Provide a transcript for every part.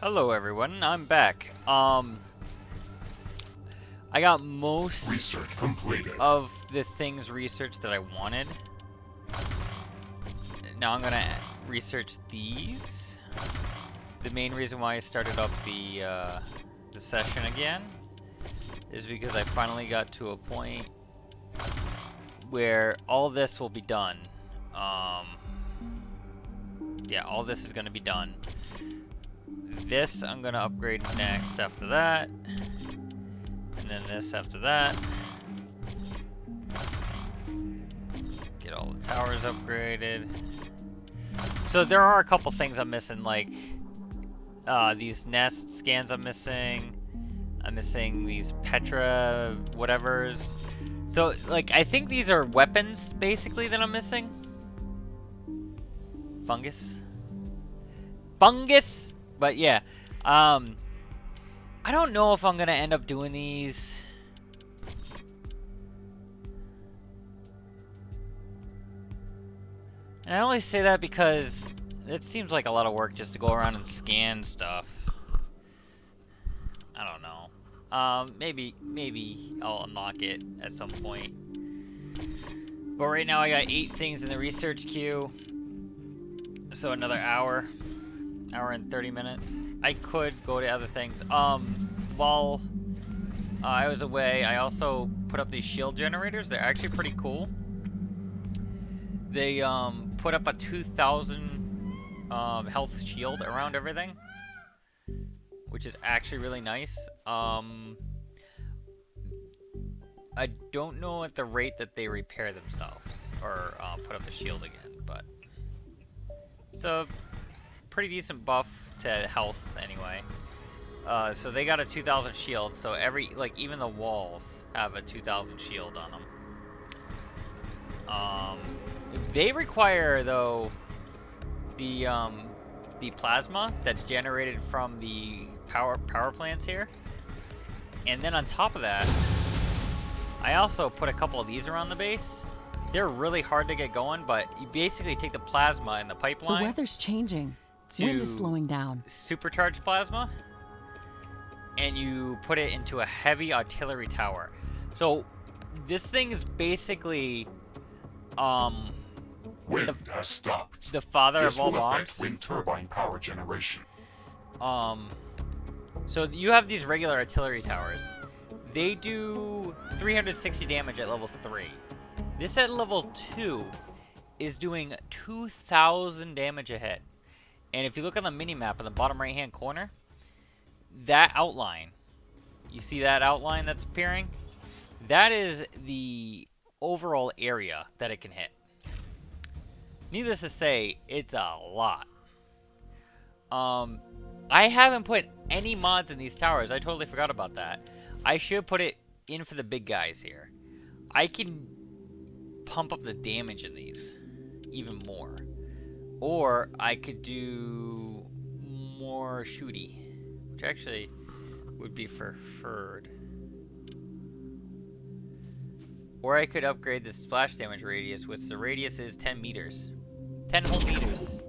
Hello everyone, I'm back. I got most Research completed. of the things researched that I wanted. Now I'm gonna research these. The main reason why I started up the session again is because I finally got to a point where all this will be done. Yeah, all this is gonna be done. This I'm gonna upgrade next after that. And then this after that. Get all the towers upgraded. So there are a couple things I'm missing, like these nest scans I'm missing. I'm missing these Petra whatevers. So like I think these are weapons basically that I'm missing. Fungus. But yeah. I don't know if I'm gonna end up doing these. And I only say that because it seems like a lot of work just to go around and scan stuff. I don't know. Maybe I'll unlock it at some point. But right now I got 8 things in the research queue. So another hour and 30 minutes. I could go to other things. While I was away, I also put up these shield generators. They're actually pretty cool. They put up a 2,000 health shield around everything, which is actually really nice. I don't know at the rate that they repair themselves or put up the shield again, but it's a pretty decent buff to health anyway. So they got a 2,000 shield, so even the walls have a 2,000 shield on them. They require, though, the plasma that's generated from the power plants here. And then on top of that, I also put a couple of these around the base. They're really hard to get going, but you basically take the plasma in the pipeline. The weather's changing. Wind is slowing down. Supercharged plasma, and you put it into a heavy artillery tower. So this thing is basically Wind has stopped. the father This of all will affect bombs. wind turbine power generation. So you have these regular artillery towers. They do 360 damage at level 3. This at level 2 is doing 2,000 damage a hit. And if you look on the mini-map in the bottom right-hand corner, that outline, you see that outline that's appearing? That is the overall area that it can hit. Needless to say, it's a lot. I haven't put any mods in these towers. I totally forgot about that. I should put it in for the big guys here. I can pump up the damage in these even more. Or I could do more shooty, which actually would be preferred. Or I could upgrade the splash damage radius, which the radius is 10 meters. 10 whole meters.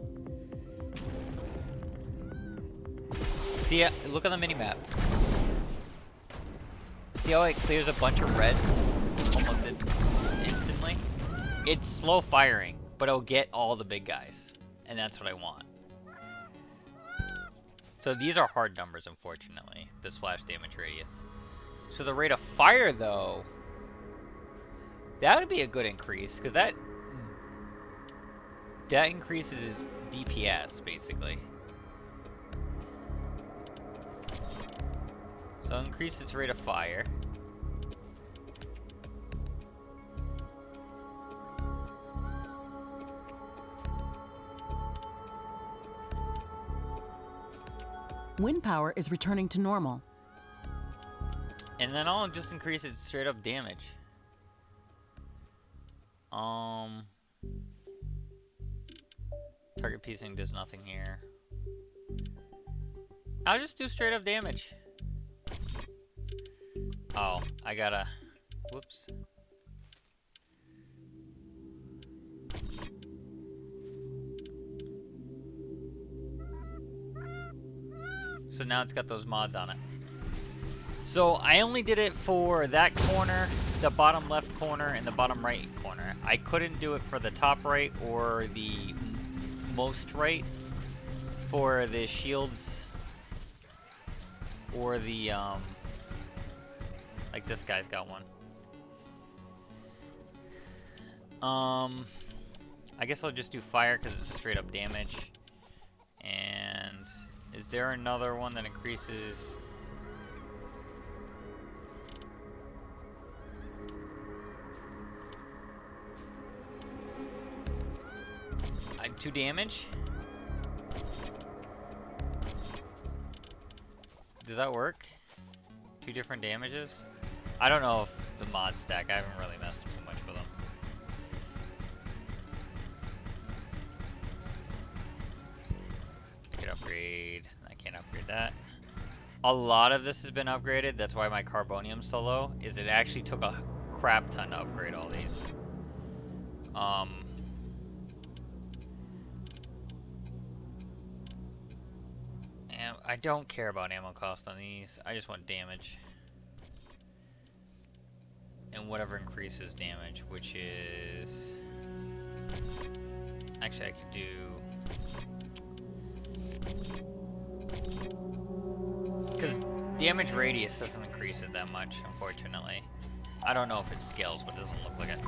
See, look on the minimap. See how it clears a bunch of reds almost instantly? It's slow firing, but it'll get all the big guys. And that's what I want. So these are hard numbers, unfortunately, the splash damage radius. So the rate of fire, though, that would be a good increase, because that increases his DPS, basically. So increase its rate of fire. Wind power is returning to normal. And then I'll just increase its straight up damage. Target piecing does nothing here. I'll just do straight up damage. Oh, I gotta... Whoops. So now it's got those mods on it. So I only did it for that corner, the bottom left corner, and the bottom right corner. I couldn't do it for the top right or the most right for the shields or the, like this guy's got one. I guess I'll just do fire because it's straight up damage. And is there another one that increases? I 2 damage? Does that work? 2 different damages? I don't know if the mod stack, I haven't really messed too much with them. I could upgrade. I can't upgrade that. A lot of this has been upgraded. That's why my carbonium's so low. Is it actually took a crap ton to upgrade all these. And I don't care about ammo cost on these. I just want damage. And whatever increases damage, which is... Actually, I could do... Because damage radius doesn't increase it that much, unfortunately. I don't know if it scales, but it doesn't look like it.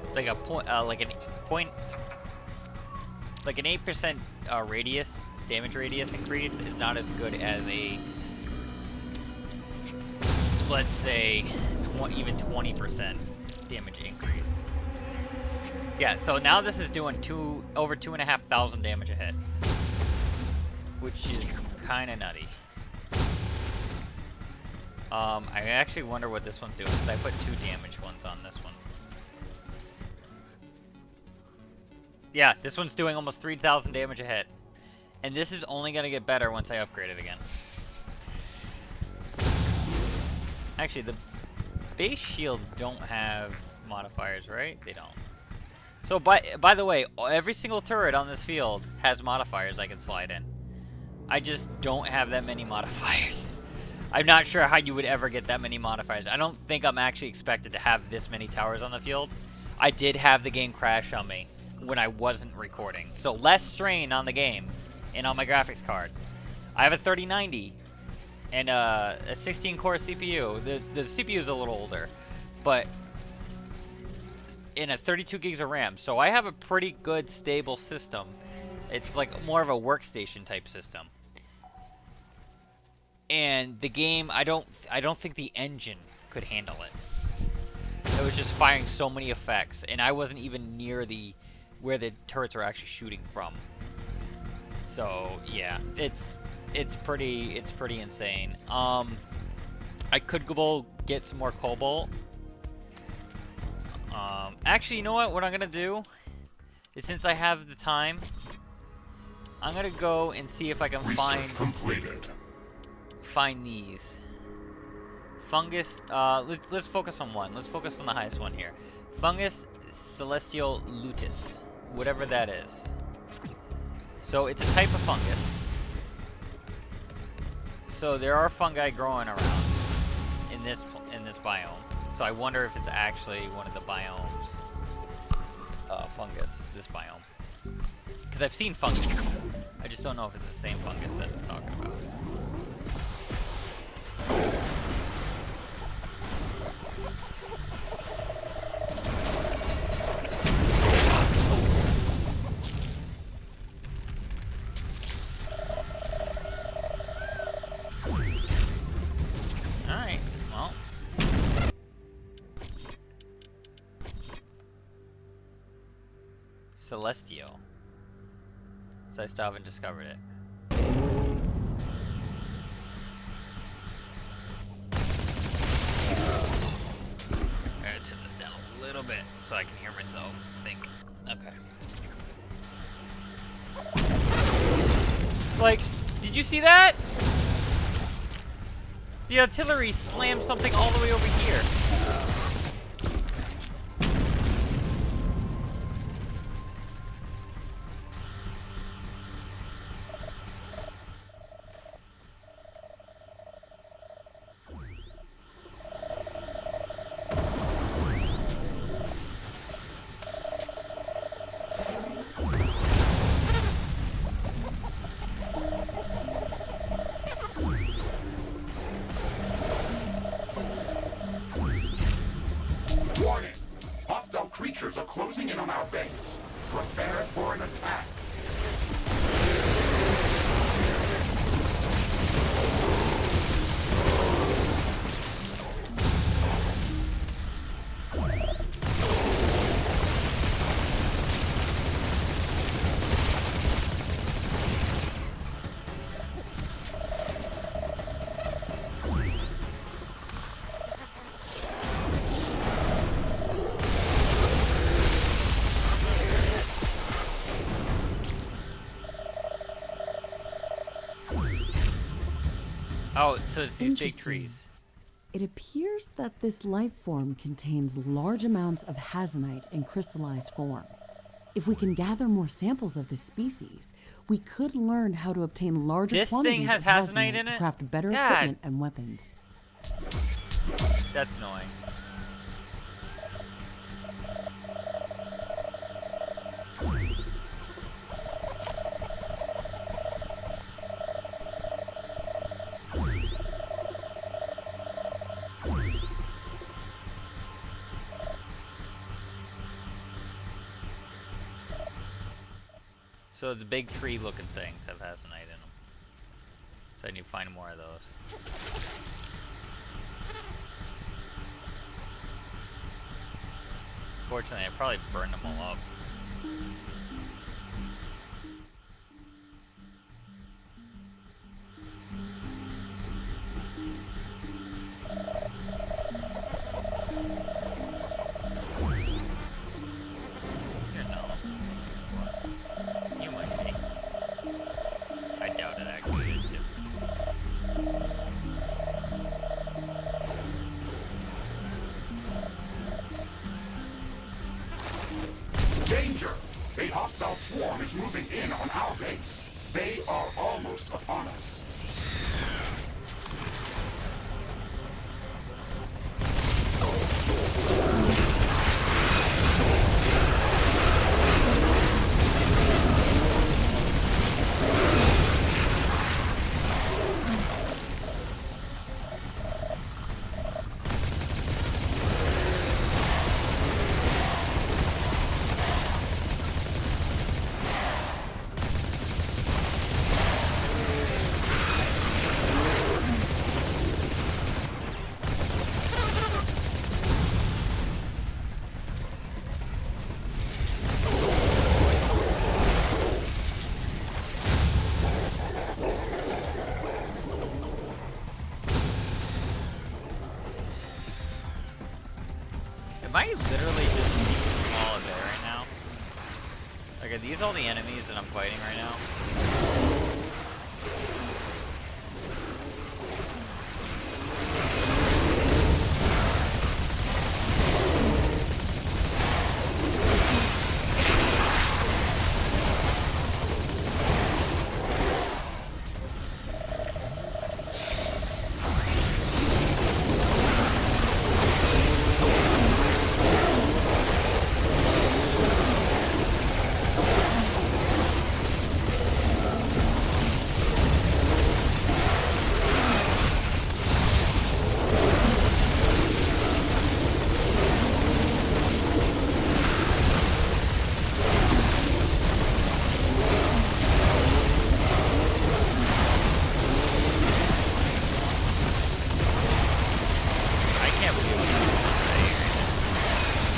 It's like a point, like an 8% radius, damage radius increase is not as good as a, let's say, even 20% damage increase. Yeah, so now this is doing over 2,500 damage a hit, which is kind of nutty. I actually wonder what this one's doing, because I put 2 damage ones on this one. Yeah, this one's doing almost 3,000 damage a hit. And this is only going to get better once I upgrade it again. Actually, the base shields don't have modifiers, right? They don't. So, by the way, every single turret on this field has modifiers I can slide in. I just don't have that many modifiers. I'm not sure how you would ever get that many modifiers. I don't think I'm actually expected to have this many towers on the field. I did have the game crash on me when I wasn't recording. So less strain on the game and on my graphics card. I have a 3090 and a 16-core CPU. The CPU is a little older, but in a 32 gigs of RAM. So I have a pretty good stable system. It's like more of a workstation type system. And the game, I don't think the engine could handle it. It was just firing so many effects, and I wasn't even near where the turrets are actually shooting from. So yeah, it's pretty insane. I could go get some more cobalt. Actually, you know what? What I'm gonna do is, since I have the time, I'm gonna go and see if I can find these. Fungus, let's focus on one. Let's focus on the highest one here. Fungus celestial luteus, whatever that is. So it's a type of fungus. So there are fungi growing around in this biome. So I wonder if it's actually one of the biomes. Fungus, this biome. Because I've seen fungus. I just don't know if it's the same fungus that it's talking about. Alright, well. Celestial. So I still haven't discovered it. Bit so I can hear myself think. Okay. Like, did you see that? The artillery slammed something all the way over here. Oh, so it's these big Interesting. trees. It appears that this life form contains large amounts of hazonite in crystallized form. If we can gather more samples of this species, we could learn how to obtain larger This thing quantities has of hazonite in to it? craft better God. equipment and weapons. That's annoying. So the big tree-looking things have hazonite in them. So I need to find more of those. Fortunately, I probably burned them all up. You know. You might be. I doubt it actually is different. Danger! A hostile swarm is moving in on our base. They are almost upon us. Am I literally just keeping them all at bay right now? Like, are these all the enemies that I'm fighting right now? I can't believe I'm doing this right here.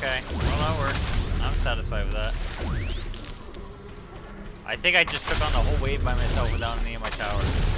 Okay, well that worked. I'm satisfied with that. I think I just took on the whole wave by myself without any of my towers.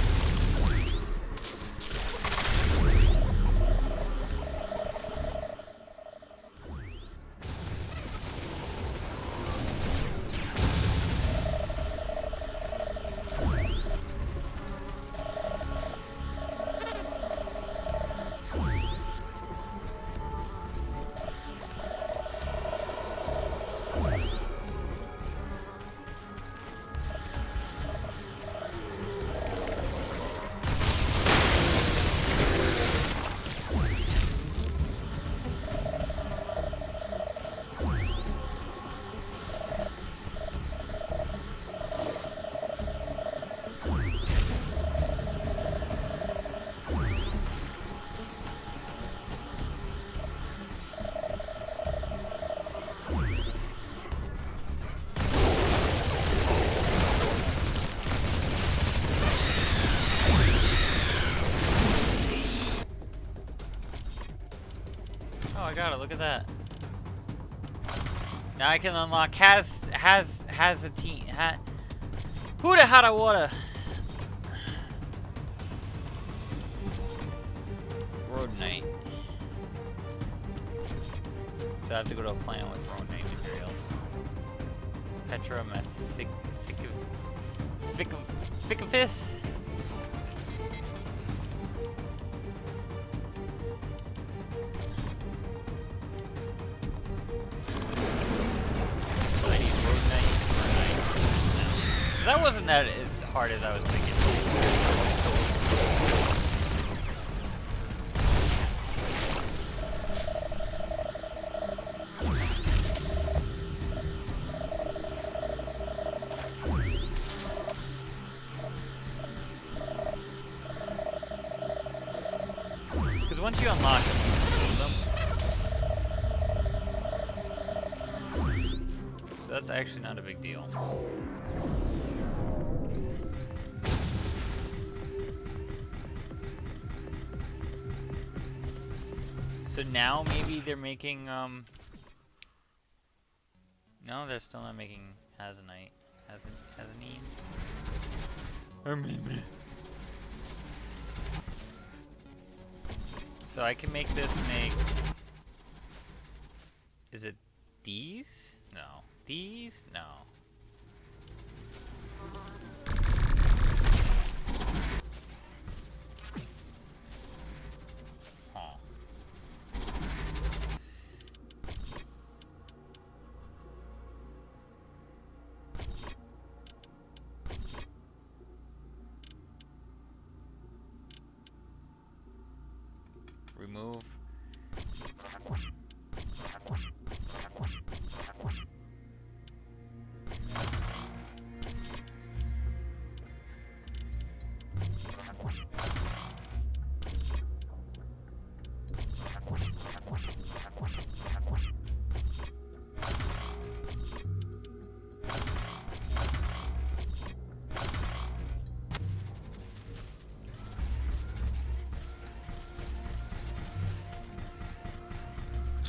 Oh, I got it. Look at that. Now I can unlock has a team. Who the hada water? Road Knight. So I have to go to a planet with Road Knight materials. Petra Ficifis? That wasn't that as hard as I was thinking. Because once you unlock them, you can use them. So that's actually not a big deal. So now maybe they're making, no, they're still not making Hazanite. Hazanine? Or maybe. So I can make this make, is it these? No. These? No. Remove.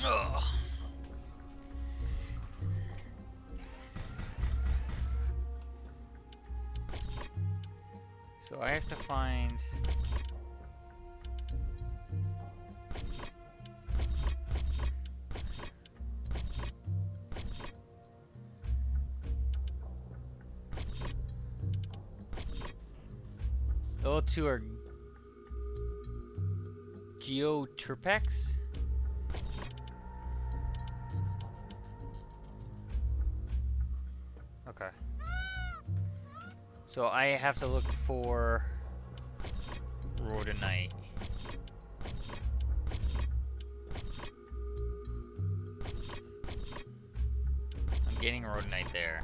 Ugh. So I have to find those two are Geoturpex. Okay. So I have to look for Rhodonite. I'm getting Rhodonite there.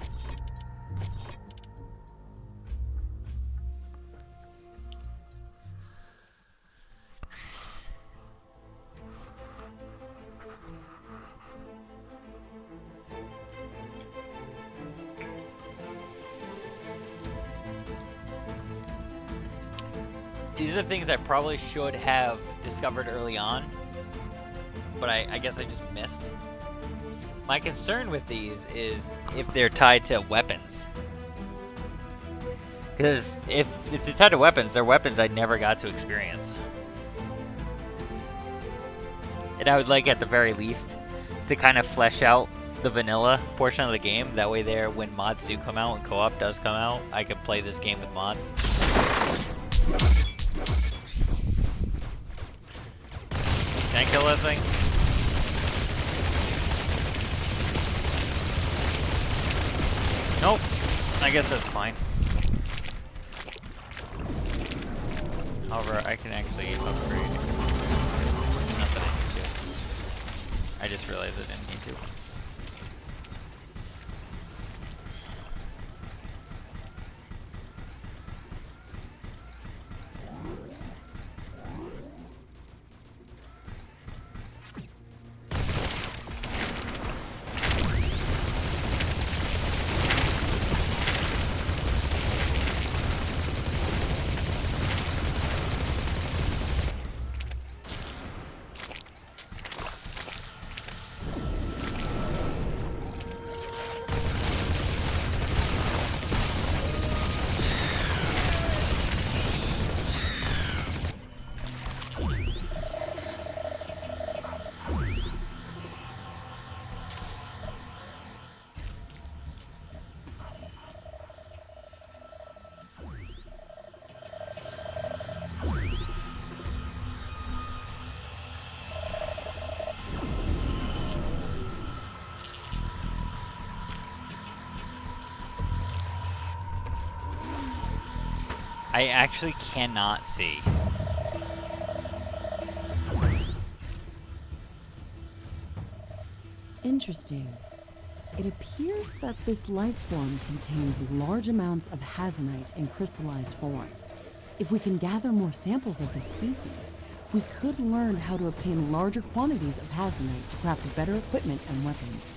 These are things I probably should have discovered early on, but I guess I just missed. My concern with these is if they're tied to weapons. Because if they're tied to weapons, they're weapons I never got to experience. And I would like, at the very least, to kind of flesh out the vanilla portion of the game. That way there, when mods do come out and co-op does come out, I can play this game with mods. Can I kill that thing? Nope. I guess that's fine. However, I can actually upgrade. Not that I need to. I just realized I didn't need to. I actually cannot see. Interesting. It appears that this life form contains large amounts of hazonite in crystallized form. If we can gather more samples of this species, we could learn how to obtain larger quantities of hazonite to craft better equipment and weapons.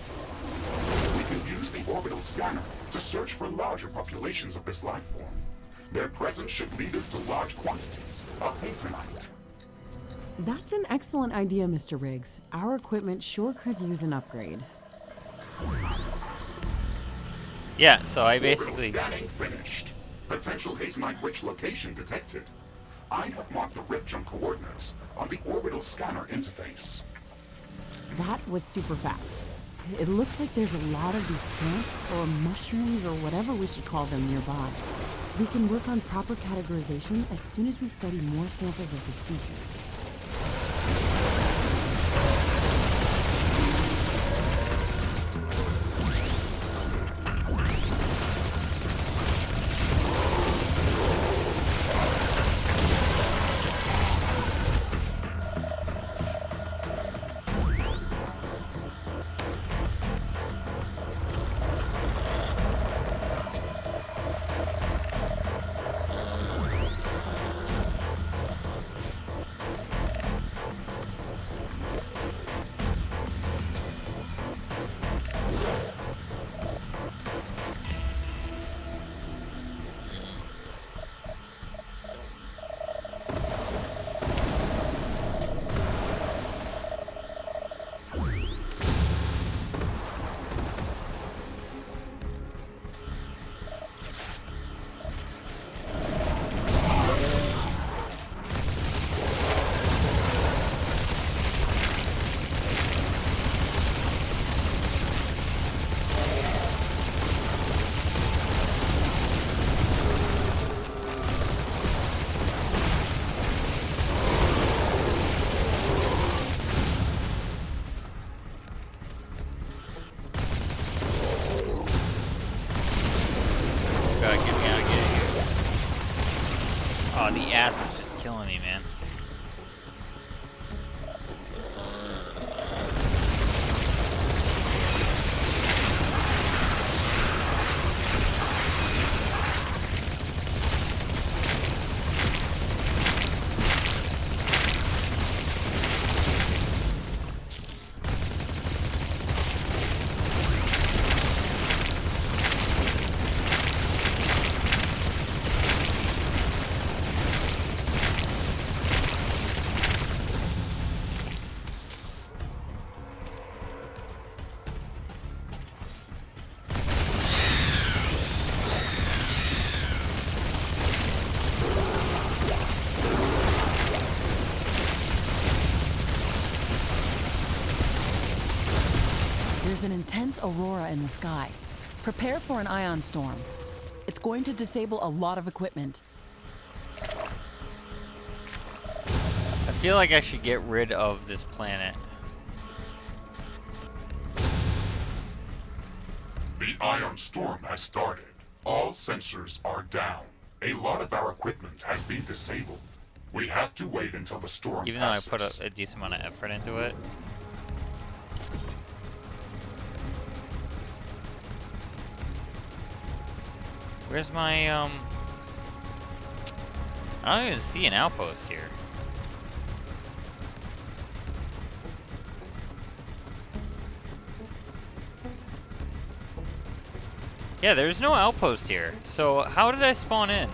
We can use the orbital scanner to search for larger populations of this life form. Their presence should lead us to large quantities of hazonite. That's an excellent idea, Mr. Riggs. Our equipment sure could use an upgrade. Yeah, so I Orbital basically... scanning finished. Potential hazonite-rich location detected. I have marked the rift jump coordinates on the orbital scanner interface. That was super fast. It looks like there's a lot of these plants or mushrooms or whatever we should call them nearby. We can work on proper categorization as soon as we study more samples of the species. God, get me out of here. Oh, the acid's just killing me, man. There's an intense aurora in the sky. Prepare for an ion storm. It's going to disable a lot of equipment. I feel like I should get rid of this planet. The ion storm has started. All sensors are down. A lot of our equipment has been disabled. We have to wait until the storm Even though I passes. put a decent amount of effort into it. Where's my, I don't even see an outpost here. Yeah, there's no outpost here. So how did I spawn in?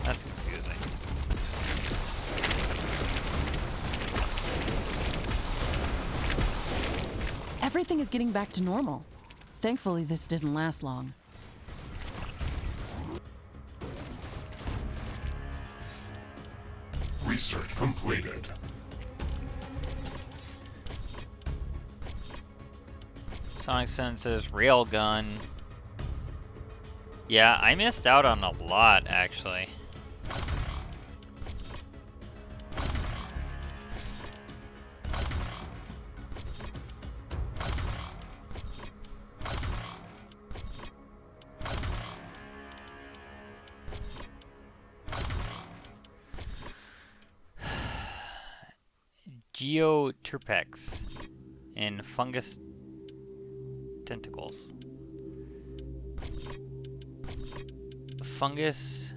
That's confusing. Everything is getting back to normal. Thankfully, this didn't last long. Research completed. Sonic sensors, railgun. Yeah, I missed out on a lot, actually. Geoturpex and fungus tentacles. Fungus.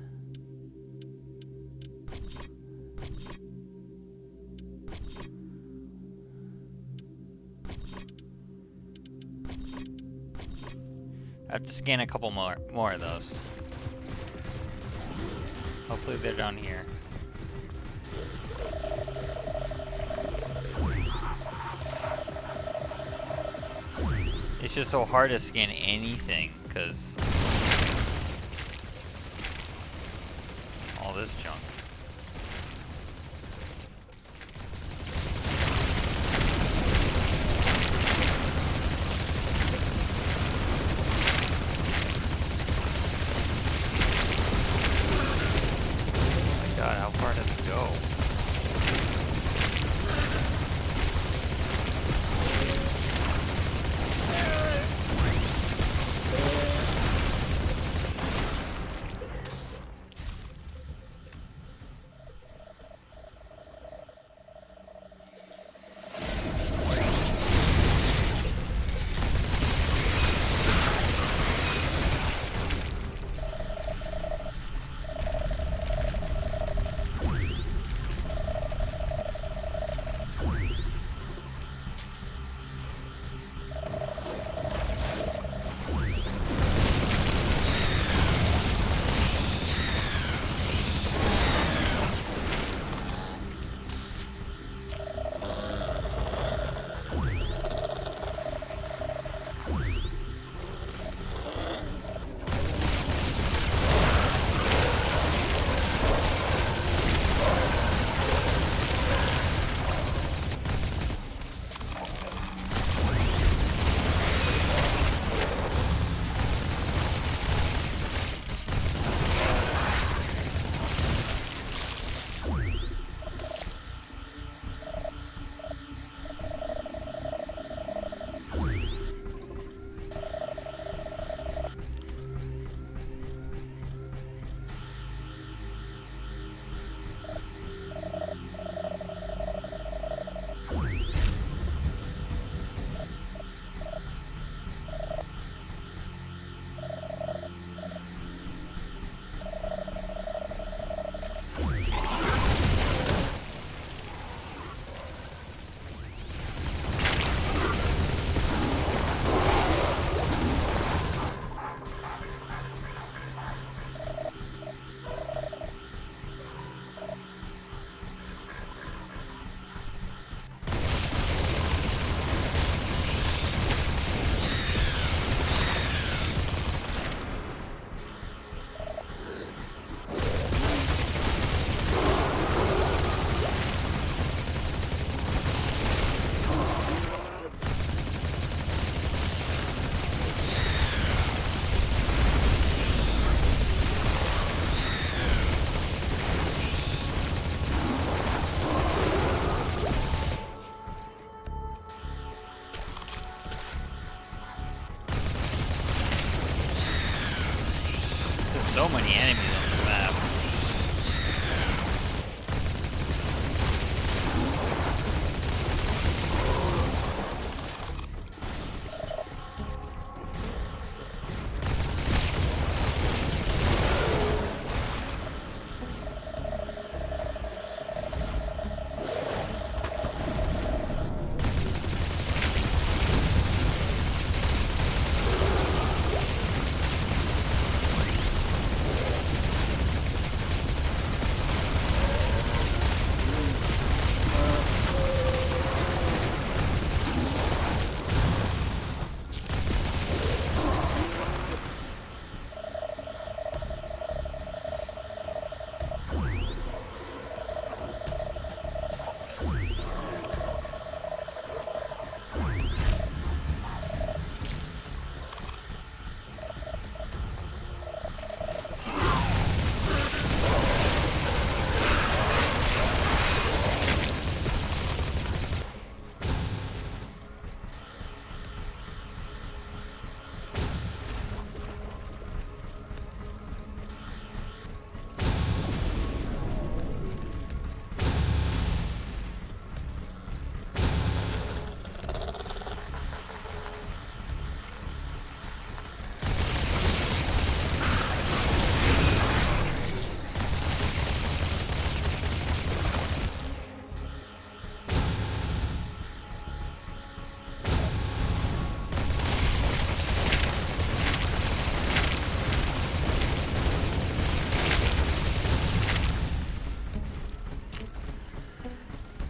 I have to scan a couple more of those. Hopefully they're down here. It's just so hard to scan anything because all this junk. God, how far does it go?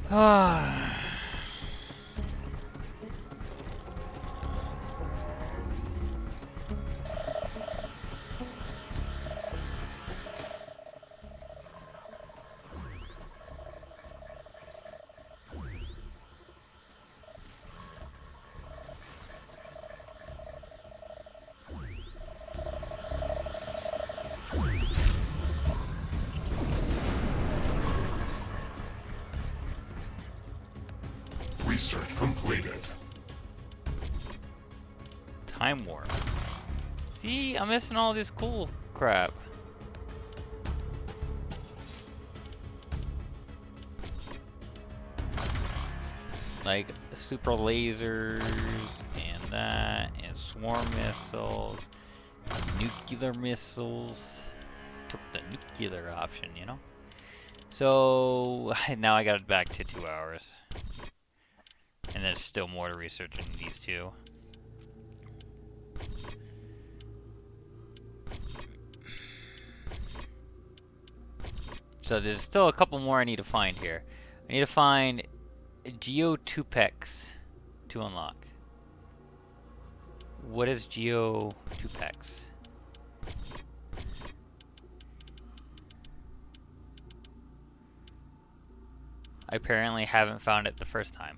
Ah. Research completed. Time warp. See, I'm missing all this cool crap. Like super lasers and that, and swarm missiles, nuclear missiles. Took the nuclear option, you know? So now I got it back to 2 hours. And there's still more to research in these two. So there's still a couple more I need to find here. I need to find Geotupex to unlock. What is Geotupex? I apparently haven't found it the first time.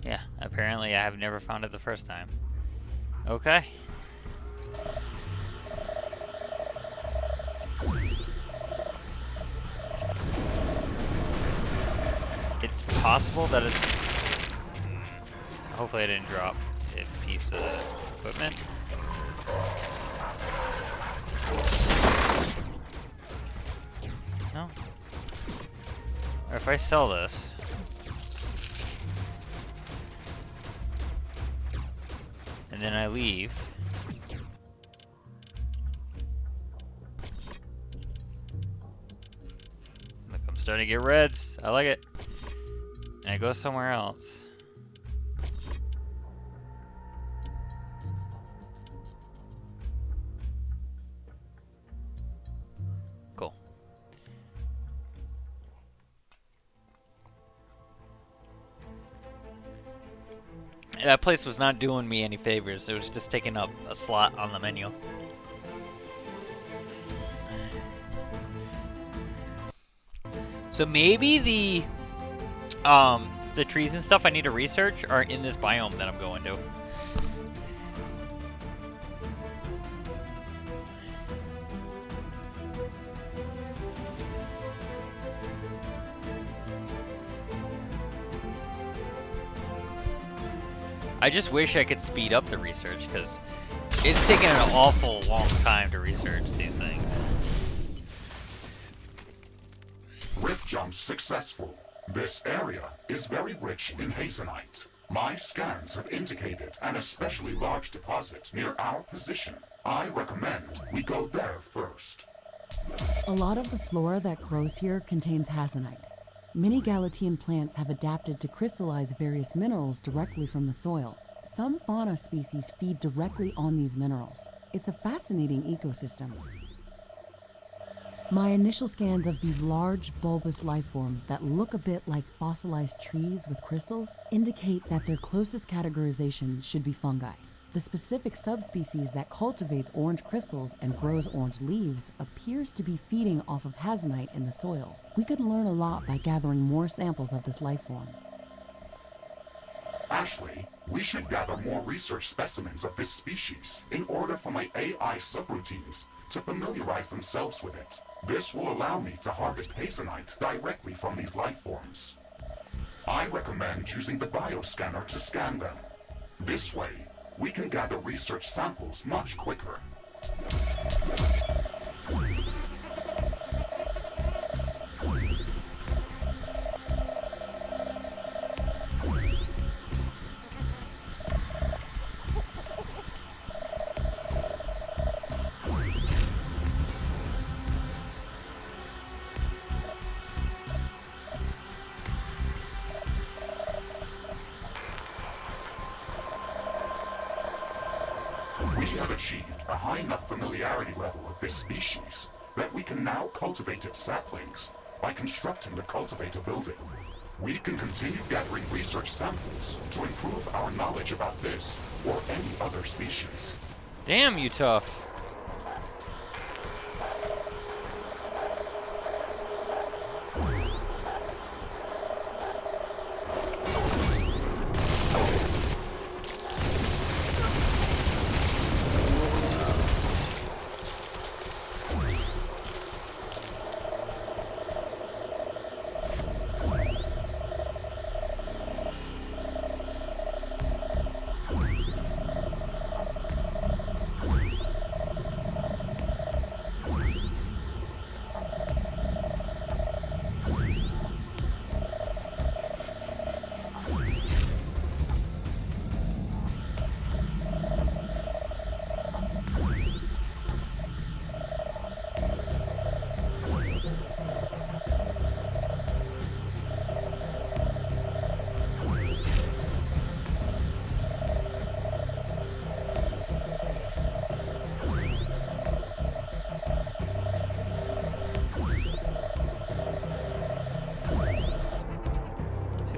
Yeah, apparently I have never found it the first time. Okay. It's possible that it's... Hopefully I didn't drop a piece of equipment. No? Or if I sell this... and then I leave... Look, I'm starting to get reds. I like it. And I go somewhere else. Cool. That place was not doing me any favors. It was just taking up a slot on the menu. So maybe the trees and stuff I need to research are in this biome that I'm going to. I just wish I could speed up the research, because it's taking an awful long time to research these things. Rift jumps successful. This area is very rich in hazenite. My scans have indicated an especially large deposit near our position. I recommend we go there first. A lot of the flora that grows here contains hazenite. Many Galatian plants have adapted to crystallize various minerals directly from the soil. Some fauna species feed directly on these minerals. It's a fascinating ecosystem. My initial scans of these large, bulbous life forms that look a bit like fossilized trees with crystals indicate that their closest categorization should be fungi. The specific subspecies that cultivates orange crystals and grows orange leaves appears to be feeding off of hazenite in the soil. We could learn a lot by gathering more samples of this life form. Ashley, we should gather more research specimens of this species in order for my AI subroutines to familiarize themselves with it. This will allow me to harvest hazenite directly from these life forms. I recommend using the bioscanner to scan them. This way, we can gather research samples much quicker. achieved a high enough familiarity level of this species that we can now cultivate its saplings by constructing the cultivator building. We can continue gathering research samples to improve our knowledge about this or any other species. Damn, you tough.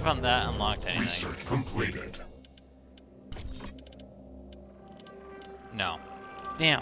On that unlocked anything. Research completed. No. Damn.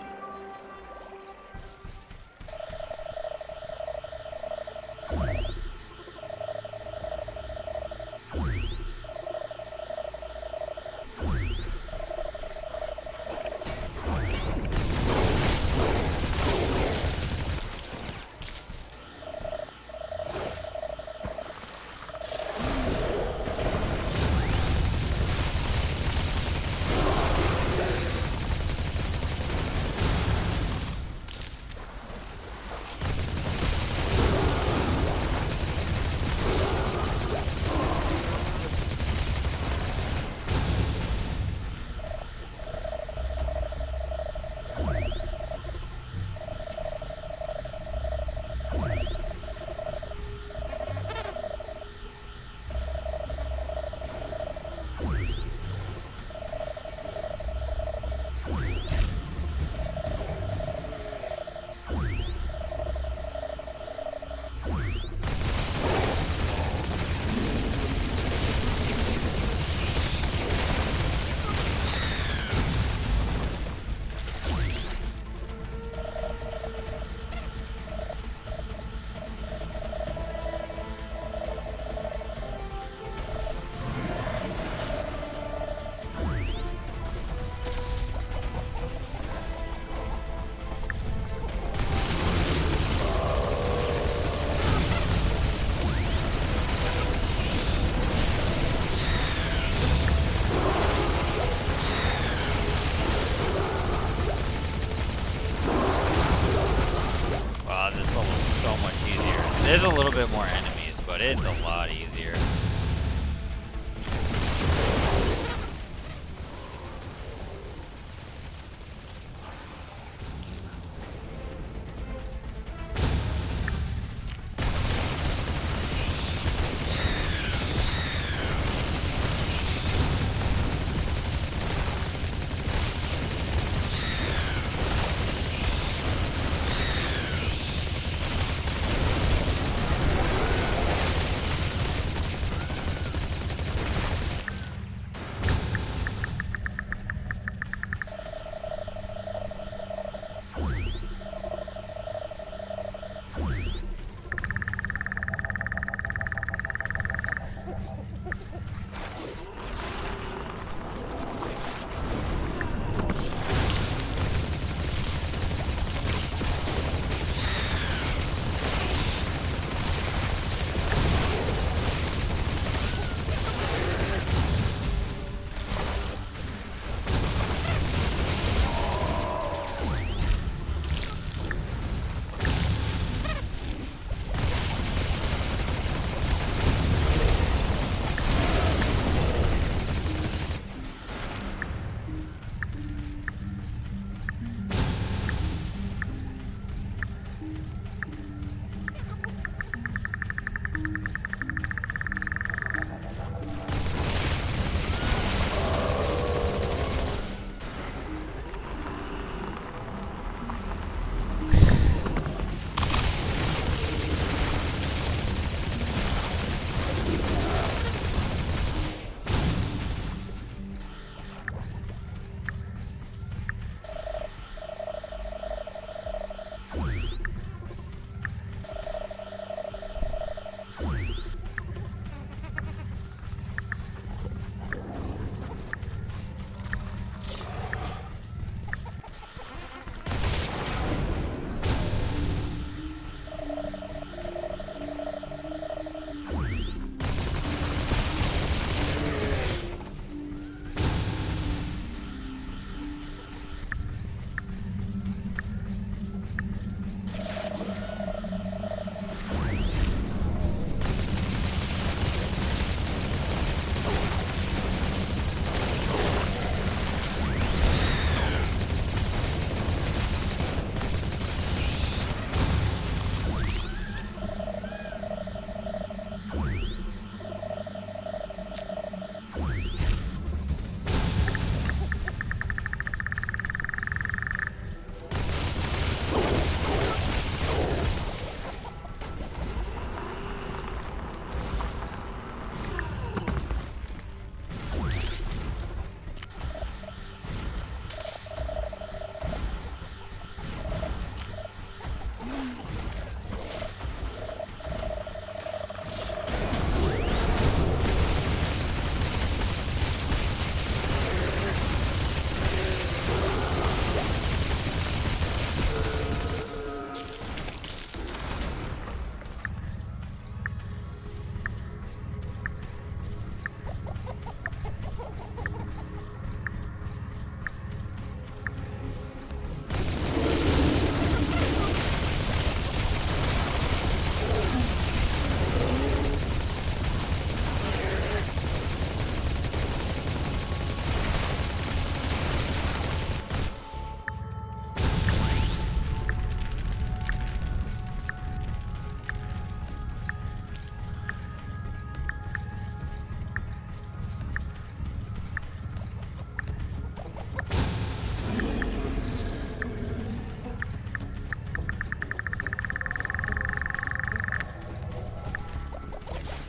There's a little bit more enemies, but it's a lot easier.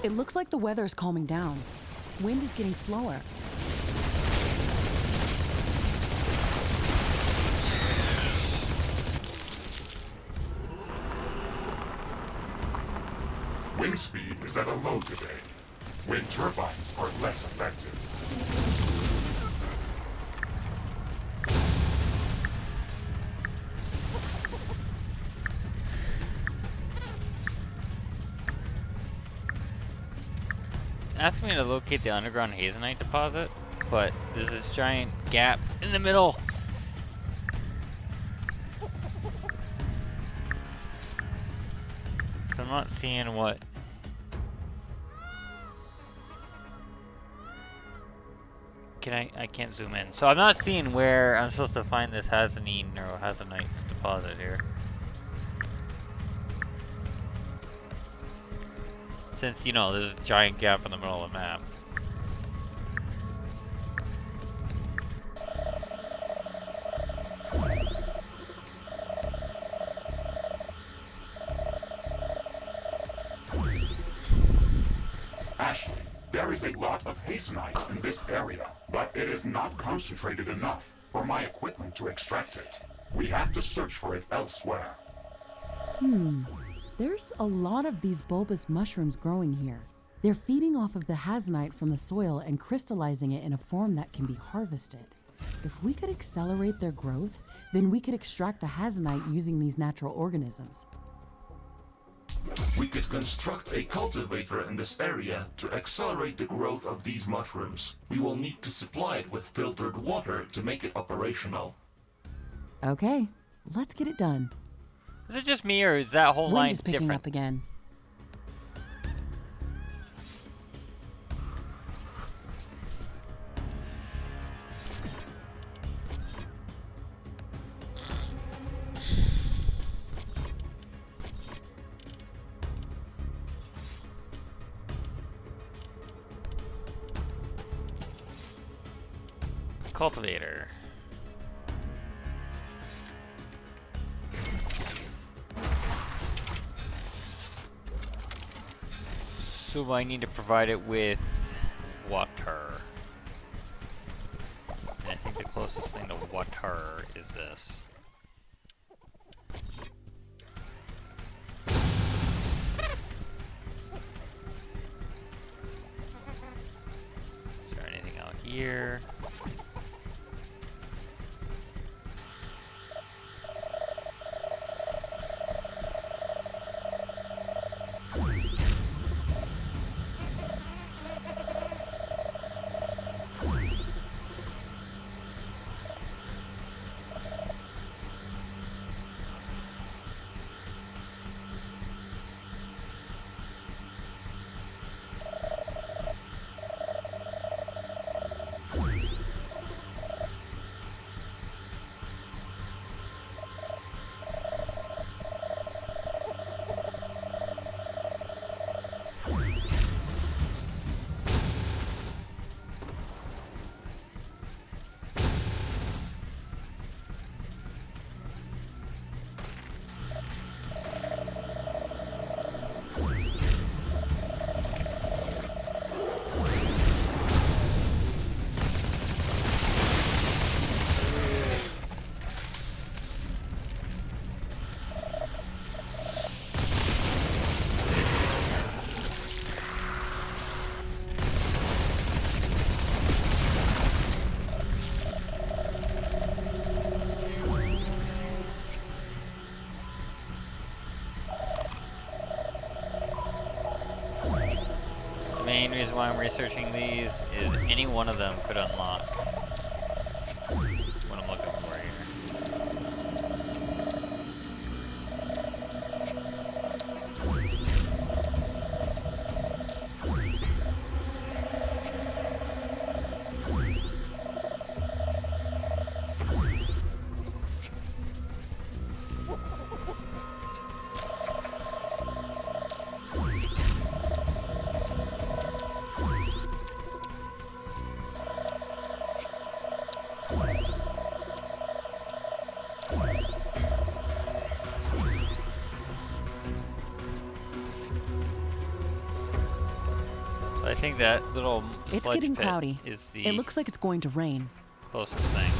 It looks like the weather is calming down. Wind is getting slower. Wind speed is at a low today. Wind turbines are less effective. Asked me to locate the underground hazenite deposit, but there's this giant gap in the middle. So I'm not seeing what. I can't zoom in. So I'm not seeing where I'm supposed to find this hazenine or hazenite deposit here. Since, you know, there's a giant gap in the middle of the map. Ashley, there is a lot of hazenite in this area, but it is not concentrated enough for my equipment to extract it. We have to search for it elsewhere. There's a lot of these bulbous mushrooms growing here. They're feeding off of the hazenite from the soil and crystallizing it in a form that can be harvested. If we could accelerate their growth, then we could extract the hazenite using these natural organisms. We could construct a cultivator in this area to accelerate the growth of these mushrooms. We will need to supply it with filtered water to make it operational. Okay, let's get it done. Is it just me, or is that whole Wind line is picking different? up again. Cultivator. So I need to provide it with water. And I think the closest thing to water is this. Is there anything out here? The main reason why I'm researching these is any one of them could unlock what I'm looking for here. think that little It's sludge getting pit cloudy. is the It looks like it's going to rain. closest thing.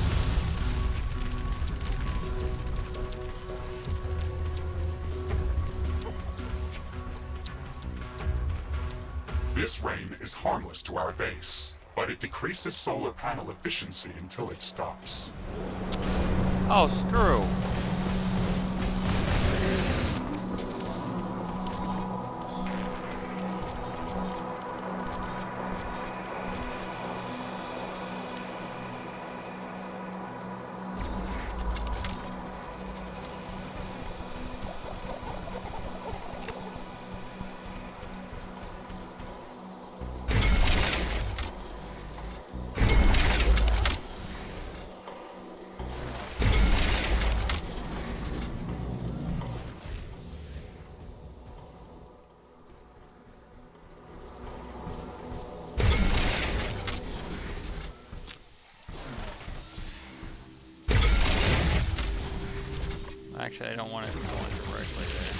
This rain is harmless to our base, but it decreases solar panel efficiency until it stops. Oh, screw. Actually, I don't want it going directly there.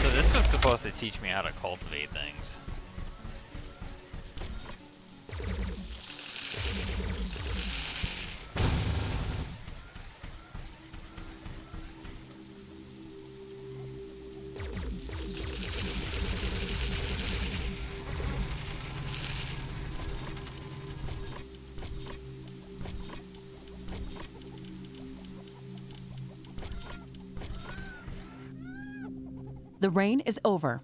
So this was supposed to teach me how to cultivate things. The rain is over.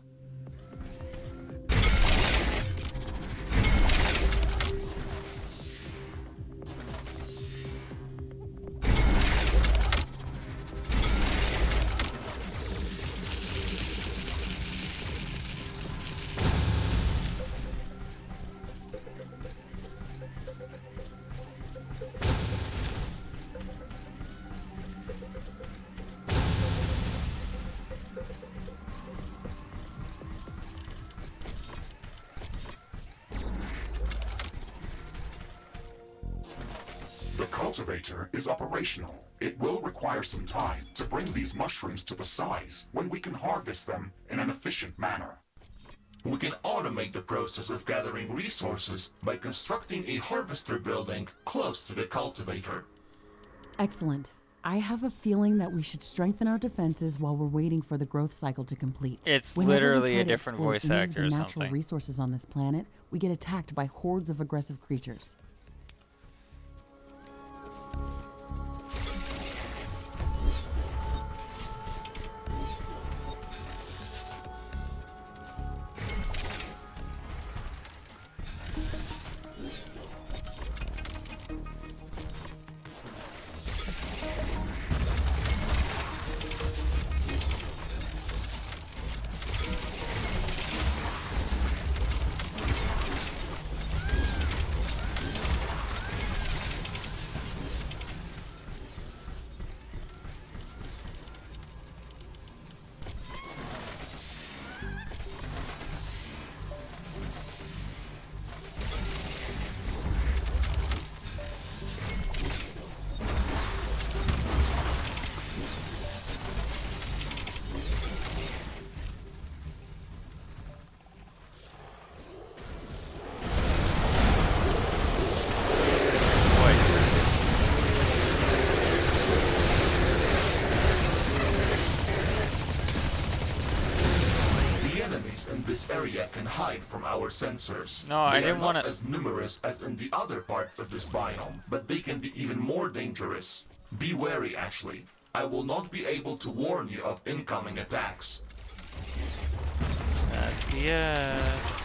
The cultivator is operational. It will require some time to bring these mushrooms to the size when we can harvest them in an efficient manner. We can automate the process of gathering resources by constructing a harvester building close to the cultivator. Excellent. I have a feeling that we should strengthen our defenses while we're waiting for the growth cycle to complete. It's Whenever we literally try a to different exploit voice any of actor the or natural something. resources on this planet, we get attacked by hordes of aggressive creatures. In this area can hide from our sensors. No, I didn't want wanna- as numerous as in the other parts of this biome, but they can be even more dangerous. Be wary, Ashley. I will not be able to warn you of incoming attacks. That's BS.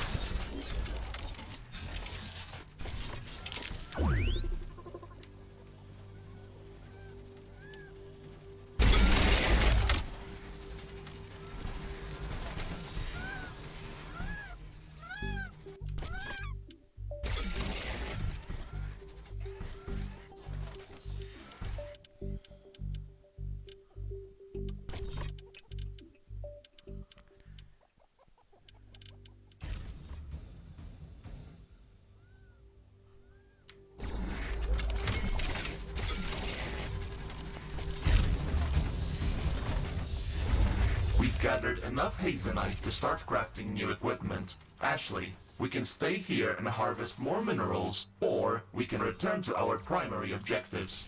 We've gathered enough hazenite to start crafting new equipment. Ashley, we can stay here and harvest more minerals, or we can return to our primary objectives.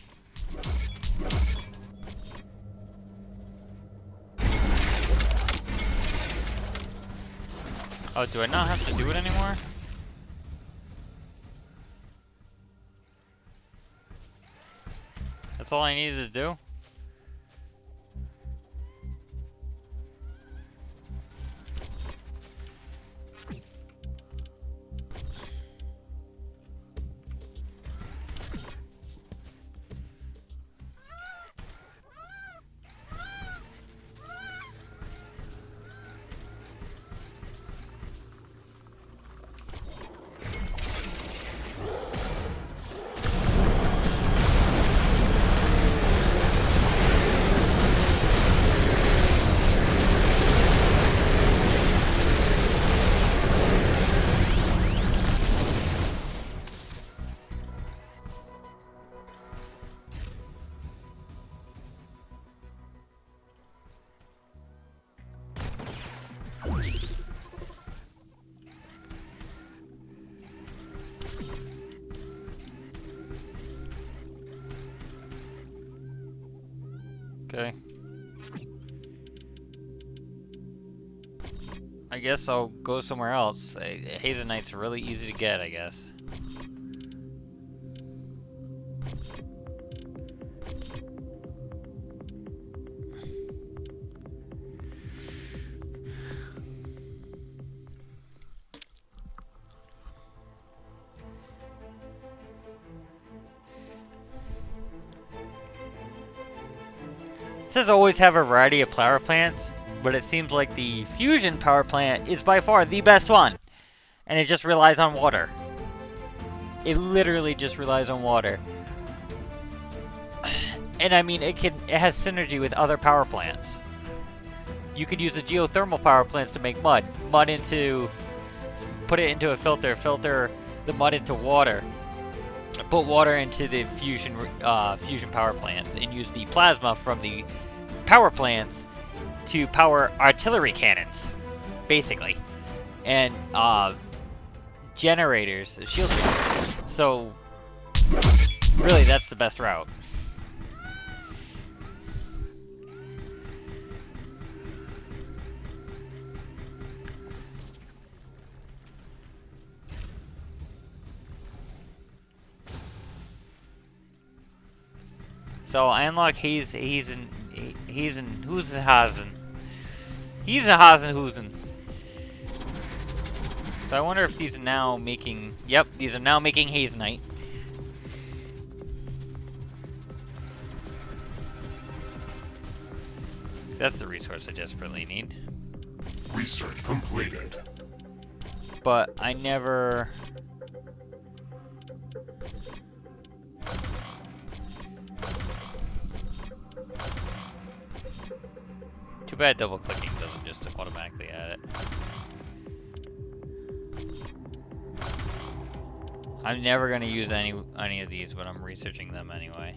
Oh, do I not have to do it anymore? That's all I needed to do? Okay. I guess I'll go somewhere else. Hazenite's really easy to get, I guess. It says always have a variety of power plants, but it seems like the fusion power plant is by far the best one. And it just relies on water. It literally just relies on water. And I mean, it has synergy with other power plants. You could use the geothermal power plants to make mud. Put it into a filter the mud into water. Put water into the fusion power plants and use the plasma from the power plants to power artillery cannons, basically, and generators, shield generators. So really, that's the best route. So I unlock Hazen Husen. So I wonder if these are now making. Yep, these are now making Hazenite. That's the resource I desperately need. Research completed. But I never. Too bad double clicking doesn't just automatically add it. I'm never gonna use any of these, but I'm researching them anyway.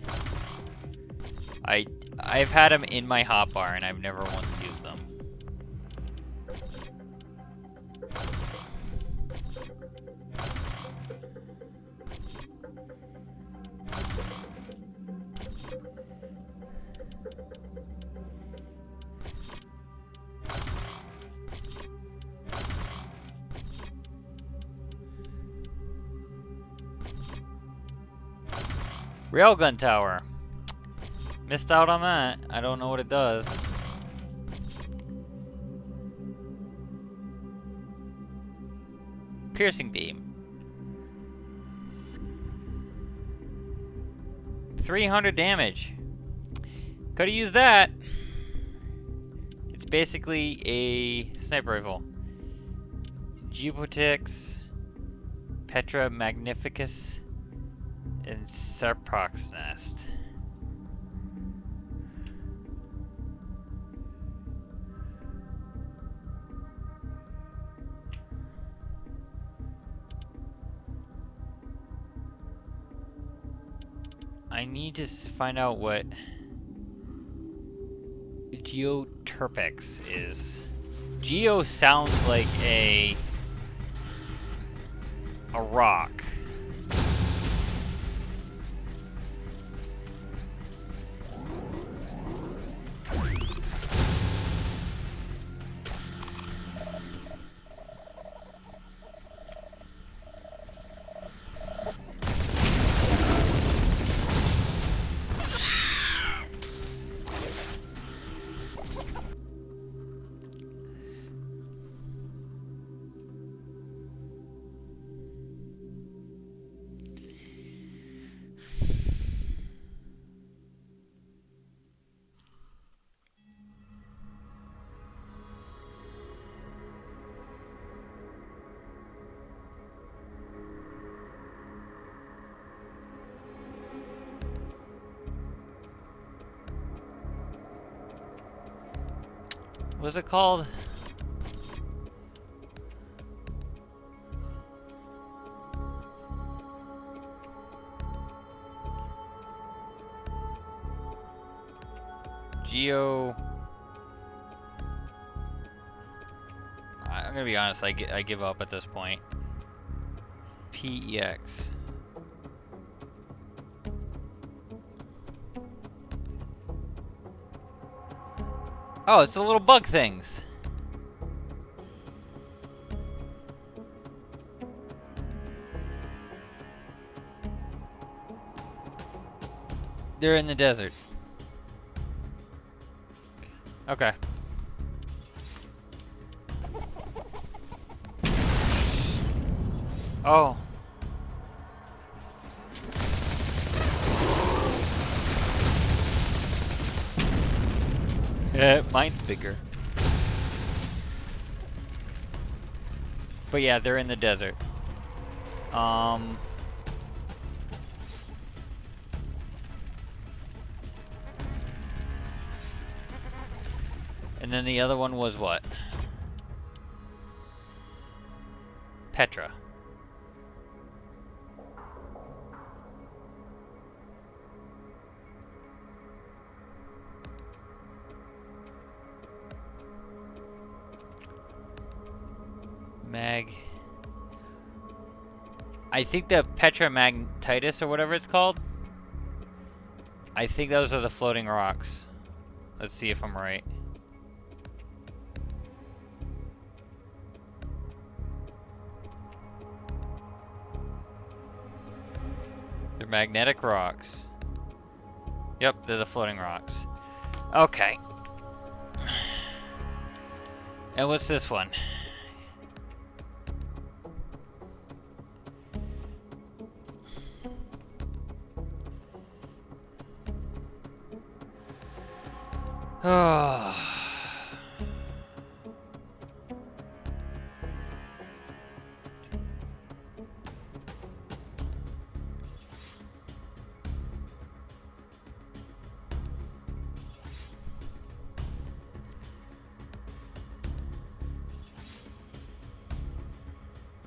I've had them in my hotbar and I've never once used them. Railgun tower. Missed out on that. I don't know what it does. Piercing beam. 300 damage. Could have used that. It's basically a sniper rifle. Geopotix, Petra Magnificus, and Serpox Nest. I need to find out what Geoterpix is. Geo sounds like a rock. What's it called? Geo. I'm gonna be honest. I give up at this point. PEX. Oh, it's the little bug things. They're in the desert. Okay. Oh. Mine's bigger. But yeah, they're in the desert. And then the other one was what? Petra. I think the Petra Magnetis or whatever it's called. I think those are the floating rocks. Let's see if I'm right. They're magnetic rocks. Yep, they're the floating rocks. Okay. And what's this one? Oh.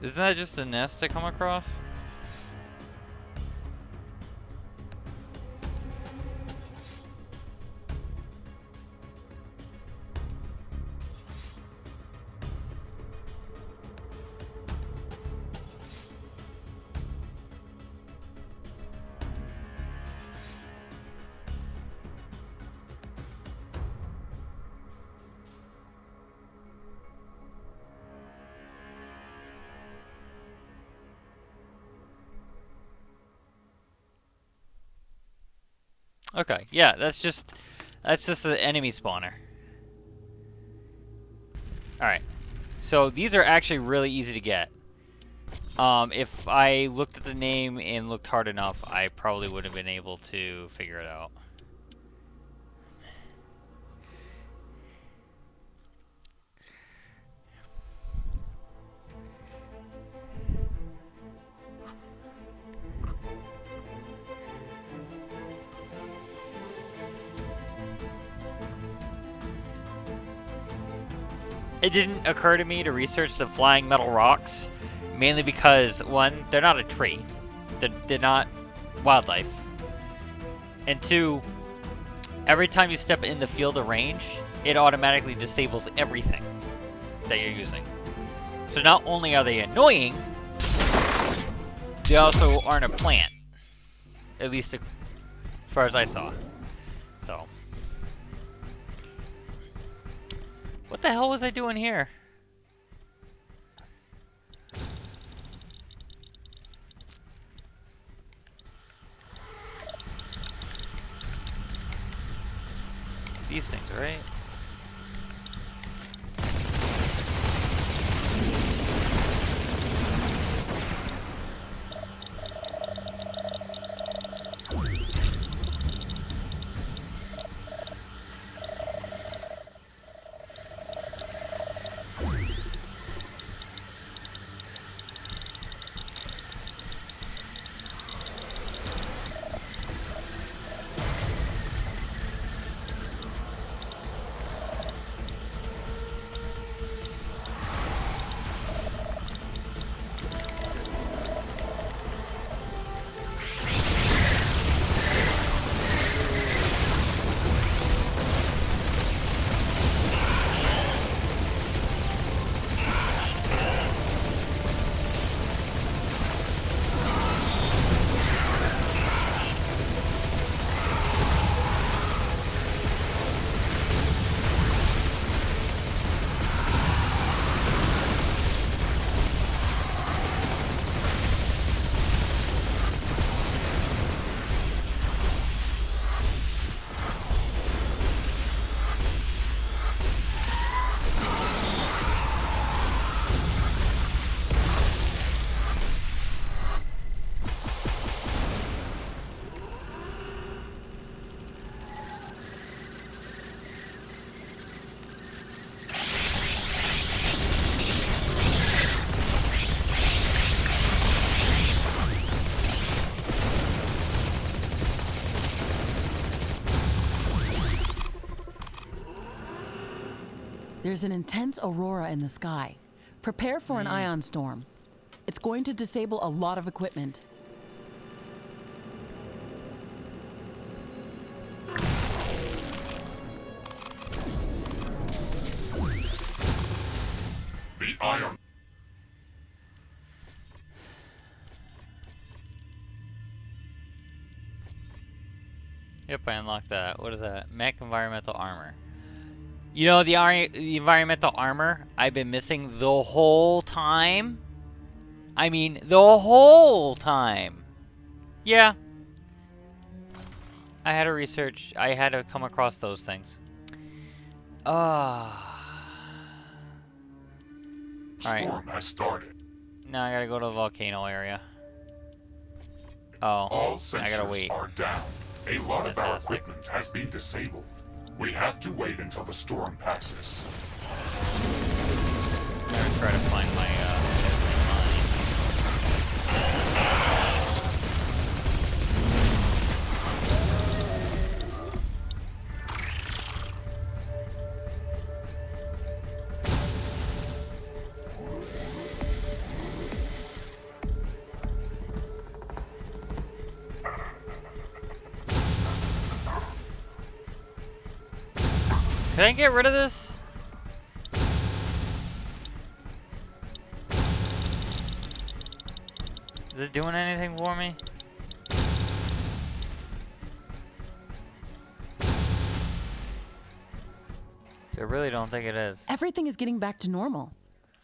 Isn't that just the nest to come across? Okay, yeah, that's just the enemy spawner. Alright. So these are actually really easy to get. If I looked at the name and looked hard enough, I probably would have been able to figure it out. It didn't occur to me to research the flying metal rocks, mainly because, one, they're not a tree. They're not wildlife. And two, every time you step in the field of range, it automatically disables everything that you're using. So not only are they annoying, they also aren't a plant. At least as far as I saw. So. What the hell was I doing here? These things, right? There's an intense aurora in the sky. Prepare for an ion storm. It's going to disable a lot of equipment. The ion. Yep, I unlocked that. What is that? Mech environmental armor. You know, the environmental armor I've been missing the whole time? I mean, the whole time. Yeah. I had to research. I had to come across those things. Alright. Storm has started. Now I gotta go to the volcano area. Oh, All I gotta sensors wait. are down. A lot of our Fantastic. equipment has been disabled. We have to wait until the storm passes. I'm gonna try to find my, Can I get rid of this? Is it doing anything for me? I really don't think it is. Everything is getting back to normal.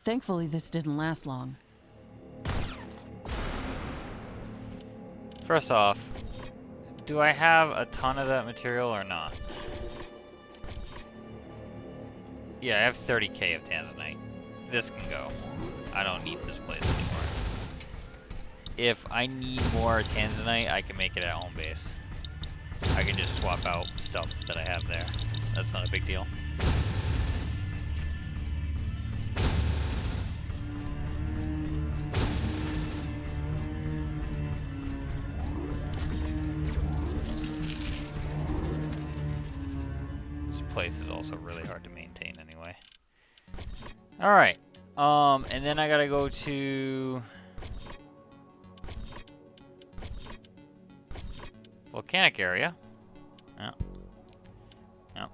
Thankfully, this didn't last long. First off, do I have a ton of that material or not? Yeah, I have 30k of tanzanite. This can go. I don't need this place anymore. If I need more tanzanite, I can make it at home base. I can just swap out stuff that I have there. That's not a big deal. This place is also really hard to maintain anyway. Alright. And then I gotta go to volcanic area. Yeah. Yeah.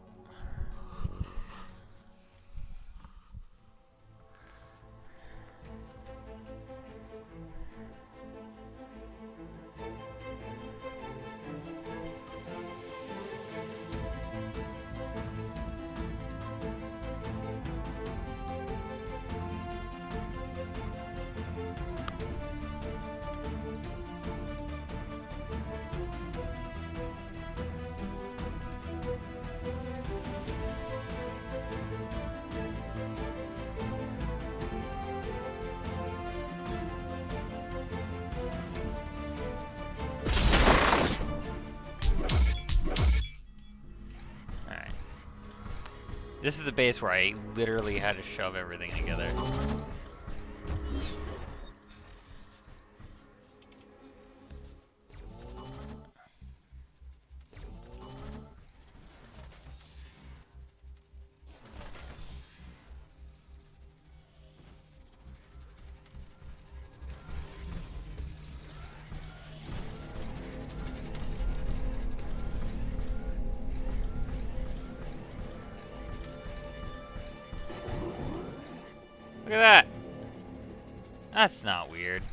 This is the base where I literally had to shove everything together. Look at that. That's not weird.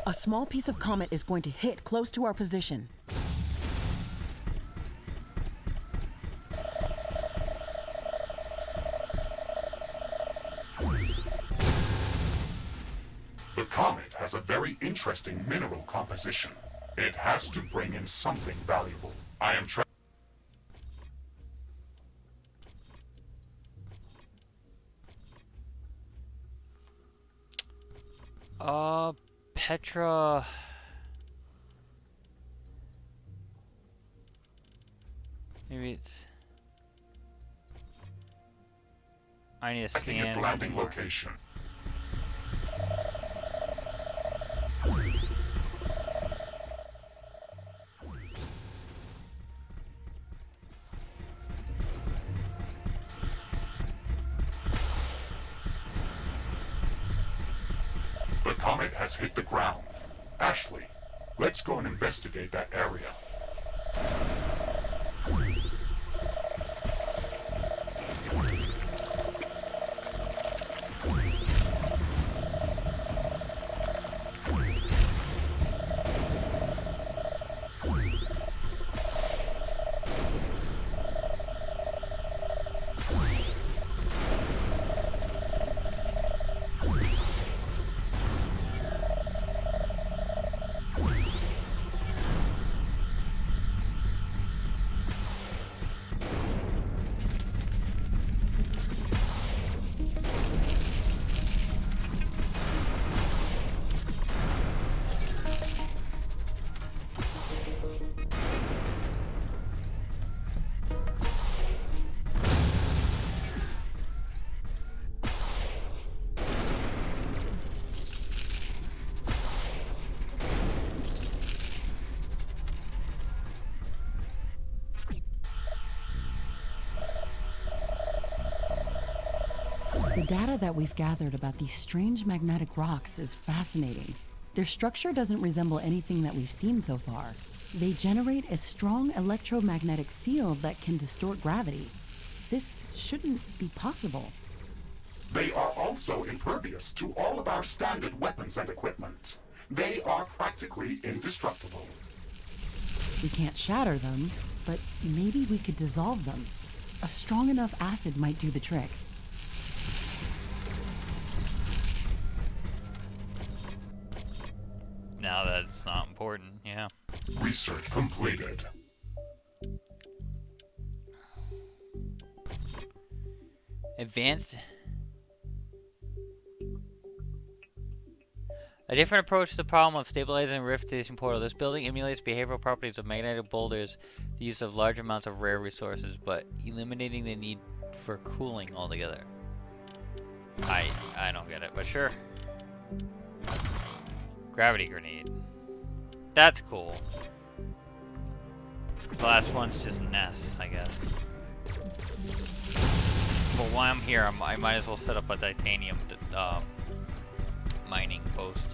A small piece of comet is going to hit close to our position. The comet has a very interesting mineral composition. It has to bring in something valuable. I am Petra. Maybe it's. I need to tracking its scan. landing location. The comet has hit the ground. Ashley, let's go and investigate that area. The data that we've gathered about these strange magnetic rocks is fascinating. Their structure doesn't resemble anything that we've seen so far. They generate a strong electromagnetic field that can distort gravity. This shouldn't be possible. They are also impervious to all of our standard weapons and equipment. They are practically indestructible. We can't shatter them, but maybe we could dissolve them. A strong enough acid might do the trick. Now that's not important, yeah. Research completed. Advanced. A different approach to the problem of stabilizing a rift station portal. This building emulates behavioral properties of magnetic boulders, the use of large amounts of rare resources, but eliminating the need for cooling altogether. I don't get it, but sure. Gravity grenade. That's cool. The last one's just an S, I guess. Well, while I'm here, I might as well set up a titanium mining post.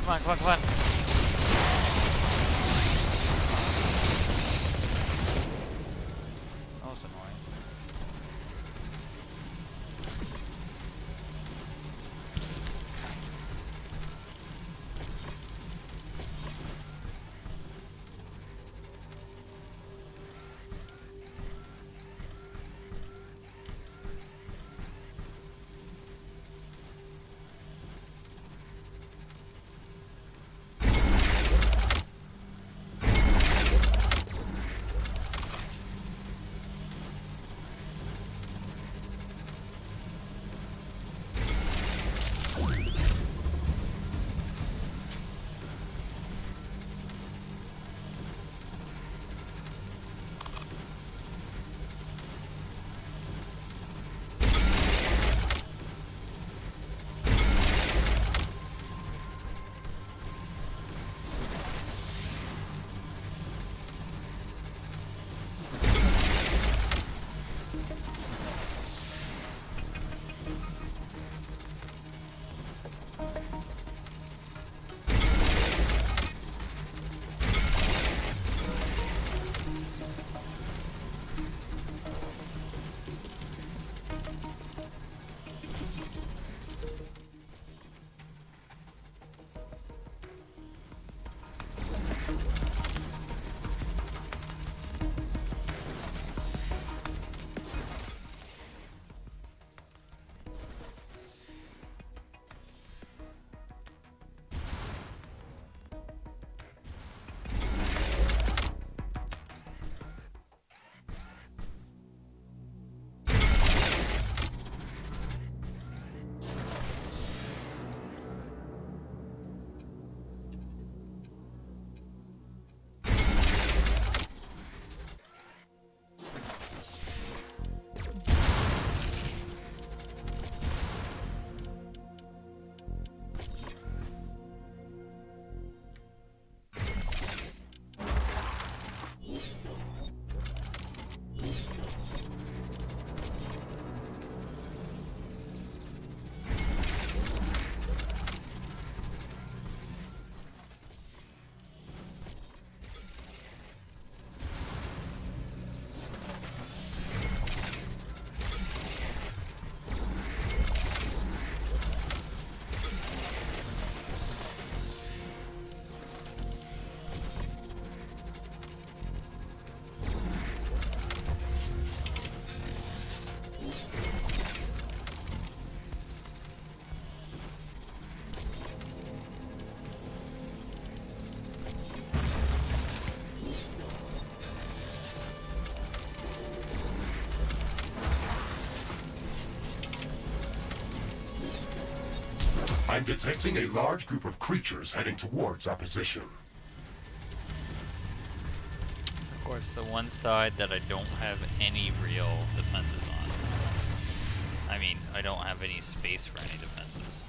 Come on, come on, come on. That was annoying. I'm detecting a large group of creatures heading towards our position. Of course, the one side that I don't have any real defenses on. I mean, I don't have any space for any defenses.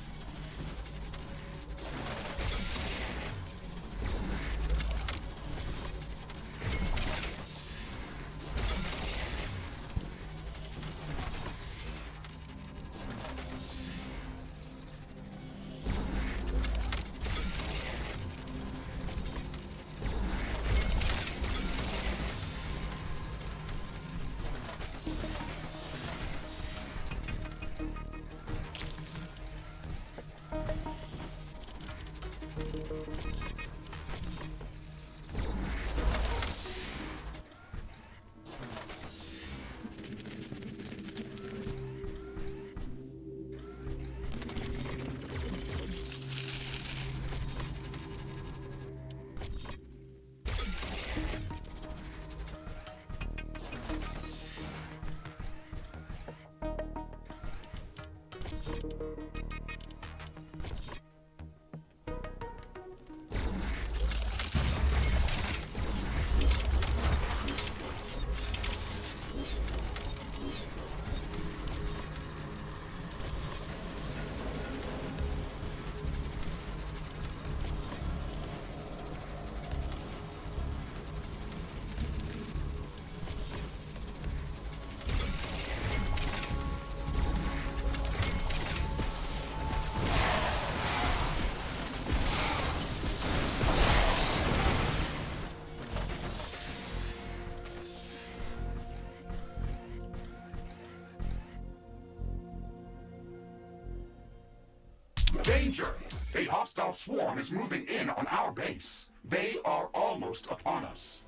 Danger! A hostile swarm is moving in on our base. They are almost upon us.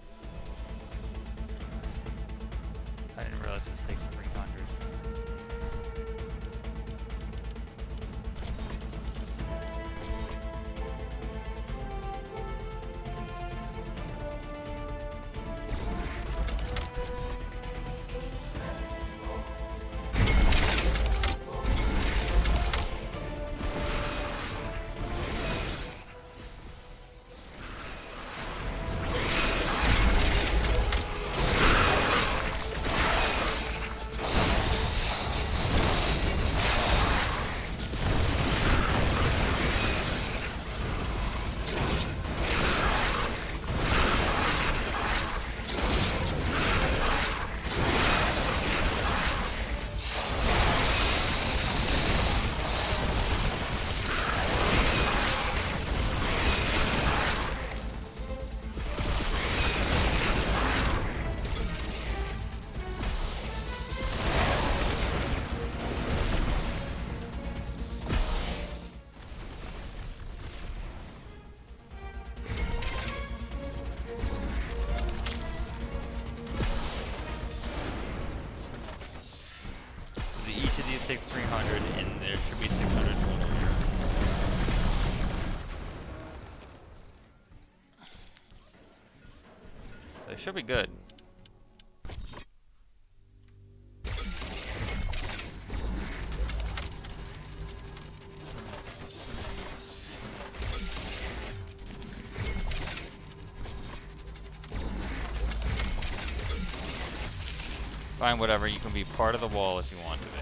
I didn't realize this takes 300. Each of these takes 300, and there should be 600 total here. So it should be good. Fine, whatever, you can be part of the wall if you want to be.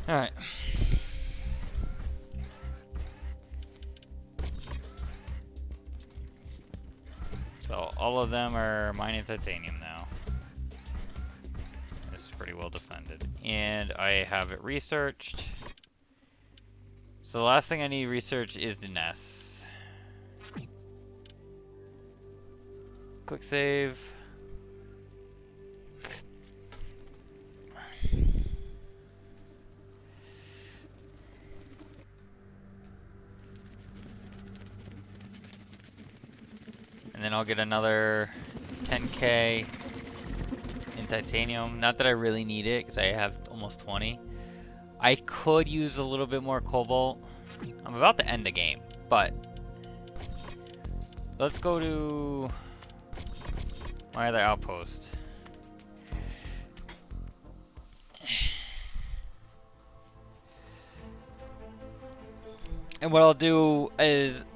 Alright. So, all of them are mining titanium now. It's pretty well defended. And I have it researched. So the last thing I need research is the nests. Quick save. And then I'll get another 10k in titanium. Not that I really need it, because I have almost 20. I could use a little bit more cobalt. I'm about to end the game, but let's go to my other outpost. And what I'll do is,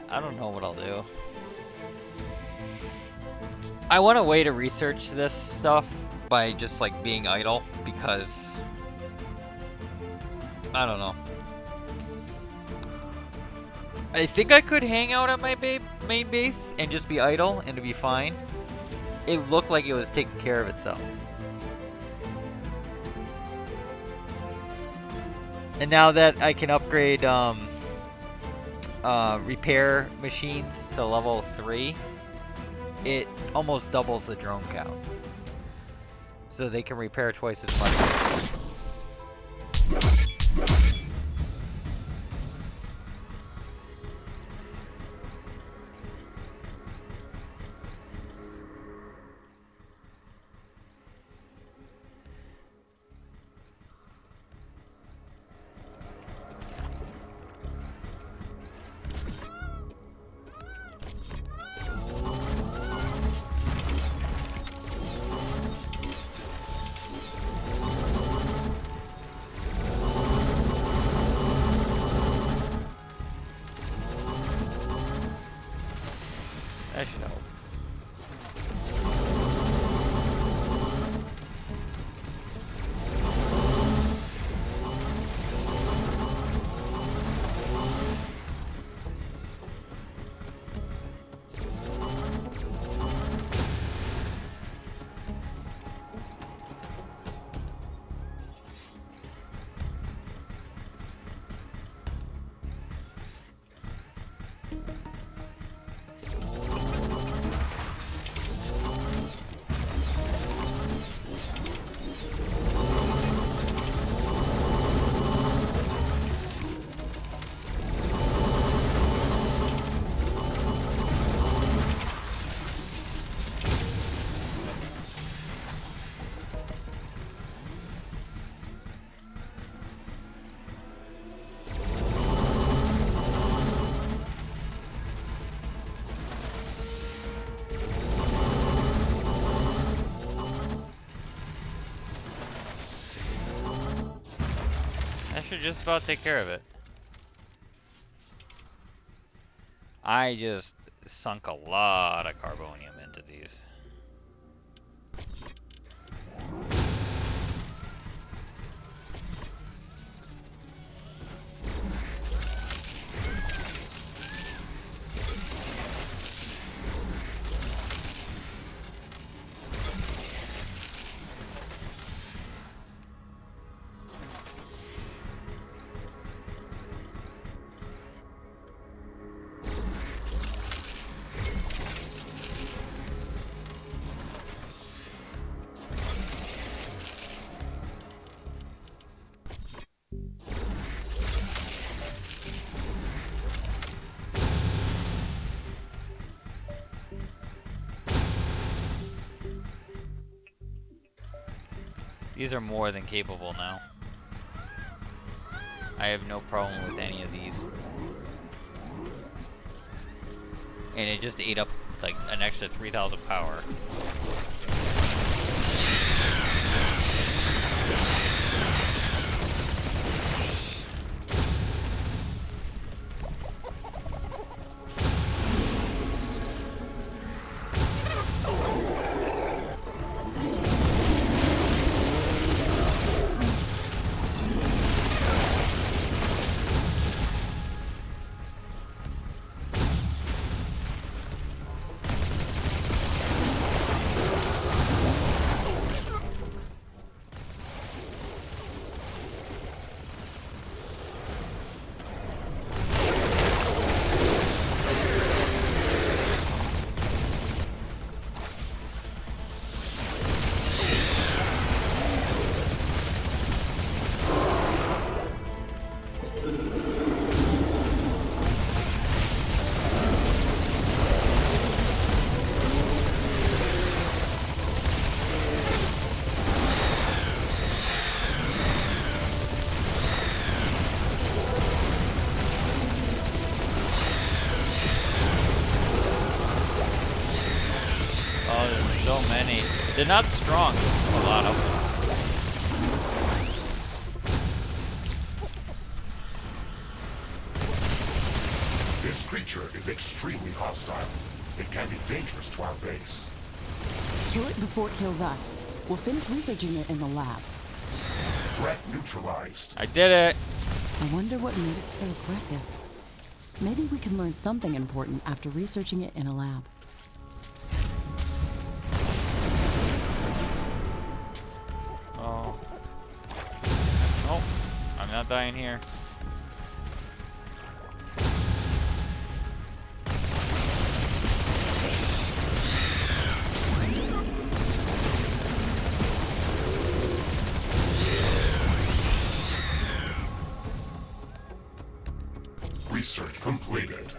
I don't know what I'll do. I want a way to research this stuff by just like being idle, because I don't know. I think I could hang out at my main base and just be idle and it'd be fine. It looked like it was taking care of itself. And now that I can upgrade repair machines to level 3, it almost doubles the drone count. So they can repair twice as much. That should help. That should just about take care of it. I just sunk a lot of carbonium into these. These are more than capable now. I have no problem with any of these. And it just ate up like an extra 3,000 power. So many. They're not strong, a lot of them. This creature is extremely hostile. It can be dangerous to our base. Kill it before it kills us. We'll finish researching it in the lab. Threat neutralized. I did it. I wonder what made it so aggressive. Maybe we can learn something important after researching it in a lab. Oh. Oh, I'm not dying here. Research completed.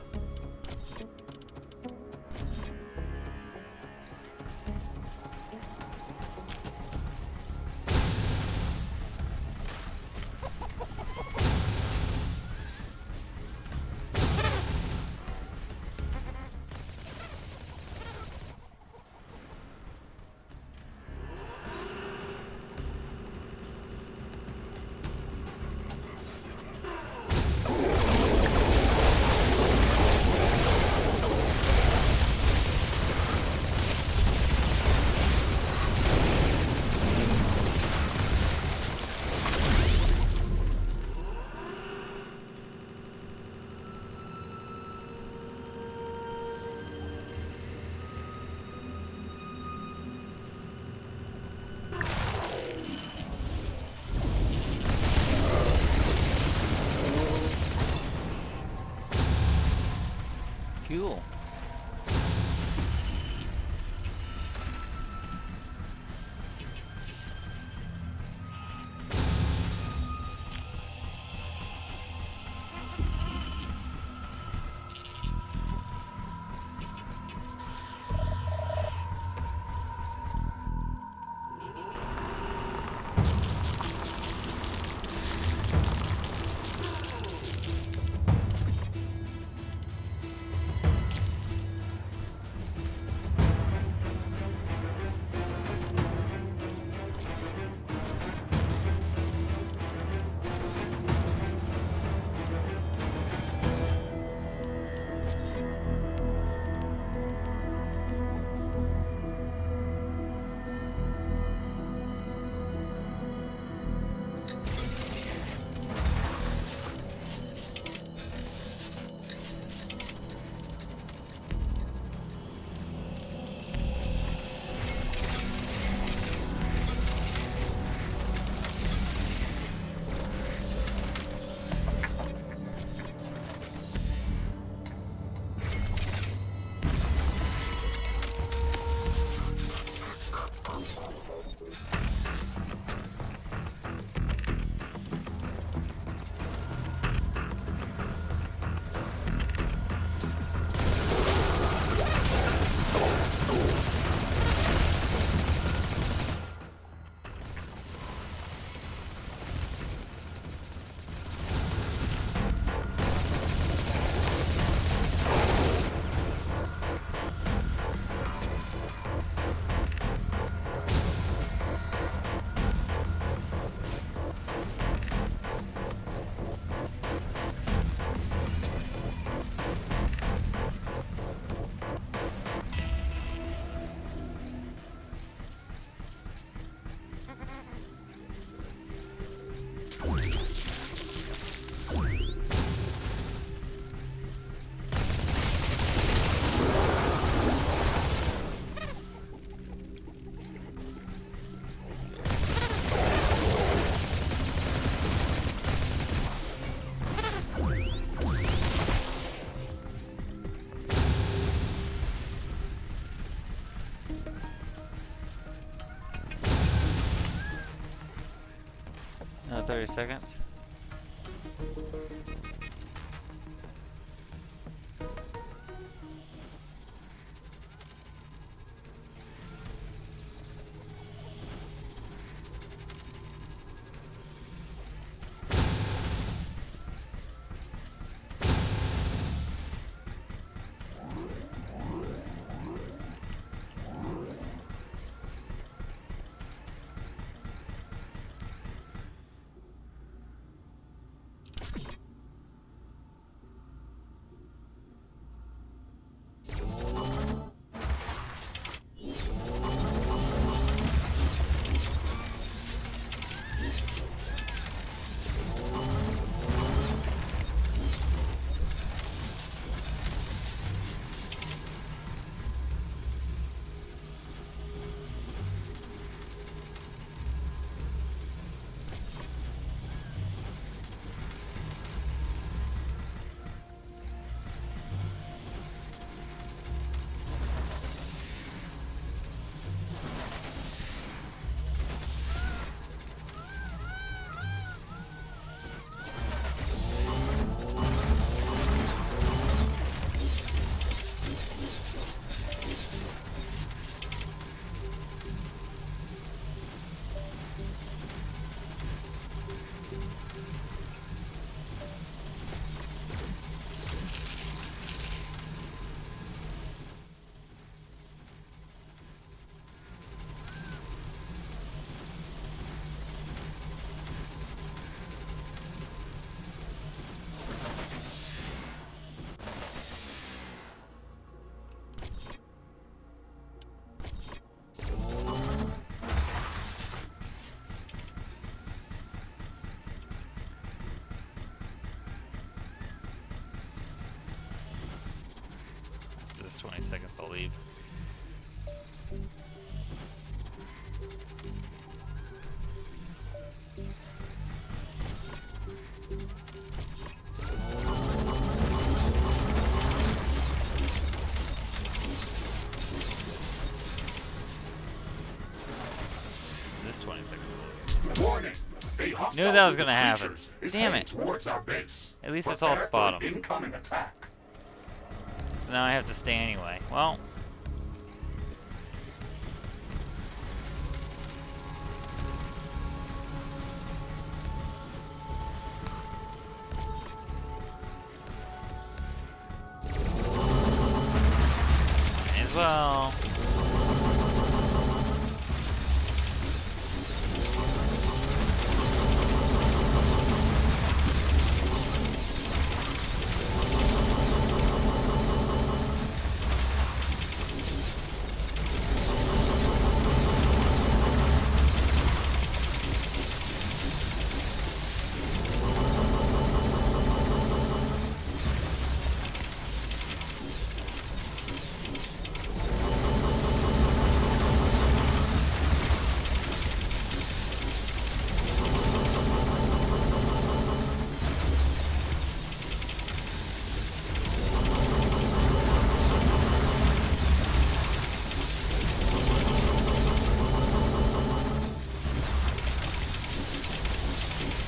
Cool. Another 30 seconds. believe. This 20 seconds. Warning! A hostile Knew that was group gonna of happen. creatures is Damn heading it. towards our base. At least it's all at the Prepare for an bottom. incoming attack. So now I have to stay anyway. Well. Might as well.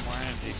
More energy.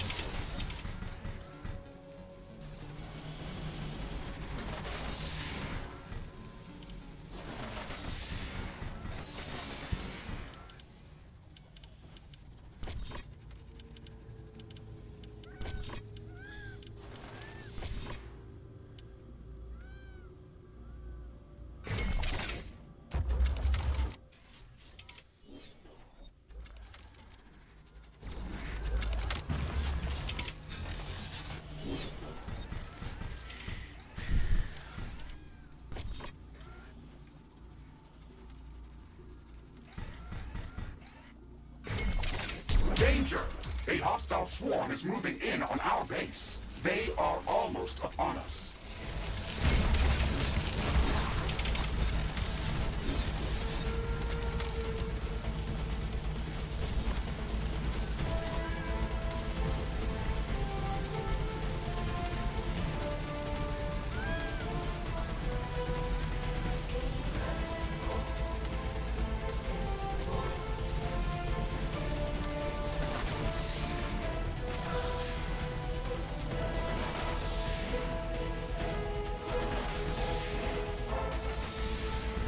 Danger! A hostile swarm is moving in on our base. They are almost upon us.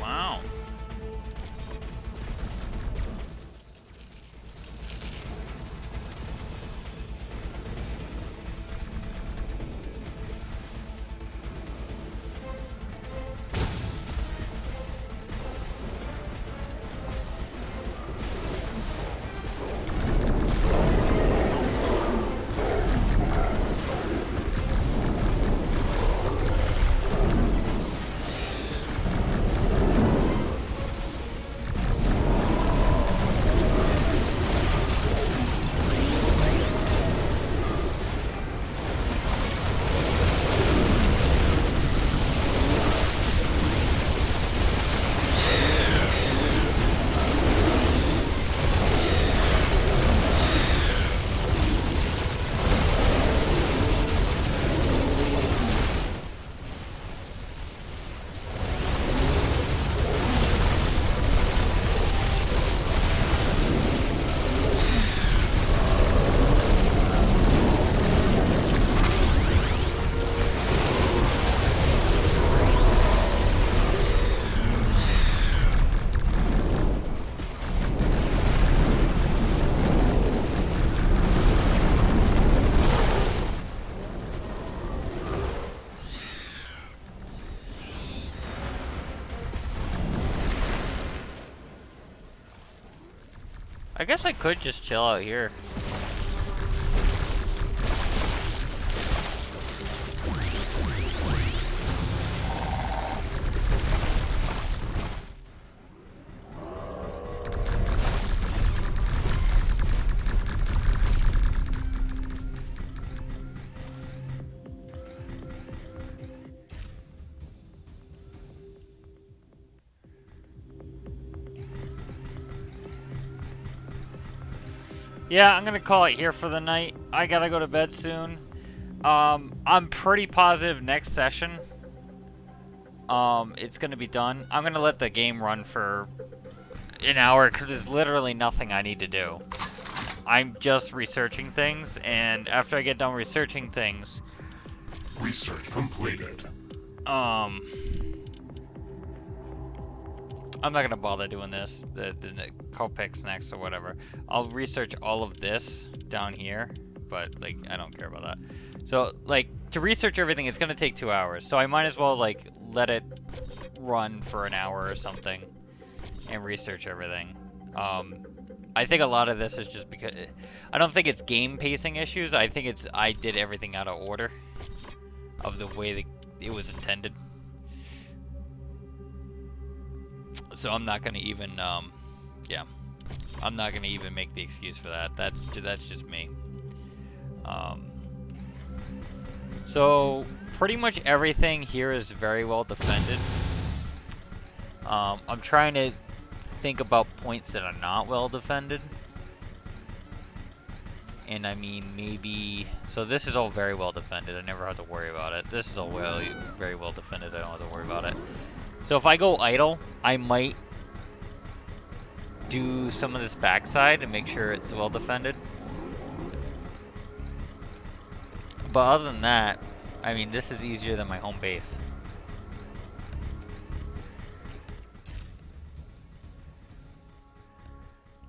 Wow. I guess I could just chill out here. Yeah, I'm gonna call it here for the night. I gotta go to bed soon. I'm pretty positive next session, it's gonna be done. I'm gonna let the game run for an hour because there's literally nothing I need to do. I'm just researching things, and after I get done researching things, Research completed. I'm not gonna bother doing this. The Copex next or whatever. I'll research all of this down here, but like I don't care about that. So like to research everything, it's gonna take 2 hours. So I might as well like let it run for an hour or something and research everything. I think a lot of this is just because I don't think it's game pacing issues. I think it's I did everything out of order of the way that it was intended. So I'm not gonna even, yeah, I'm not gonna even make the excuse for that. That's just me. So pretty much everything here is very well defended. I'm trying to think about points that are not well defended. And I mean, maybe... So this is all very well defended. I never have to worry about it. This is all very well defended. I don't have to worry about it. So if I go idle, I might do some of this backside and make sure it's well defended. But other than that, I mean, this is easier than my home base.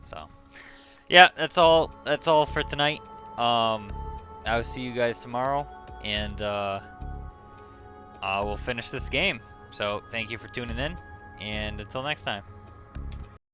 So, yeah, that's all for tonight. I'll see you guys tomorrow, and we'll finish this game. So, thank you for tuning in, and until next time.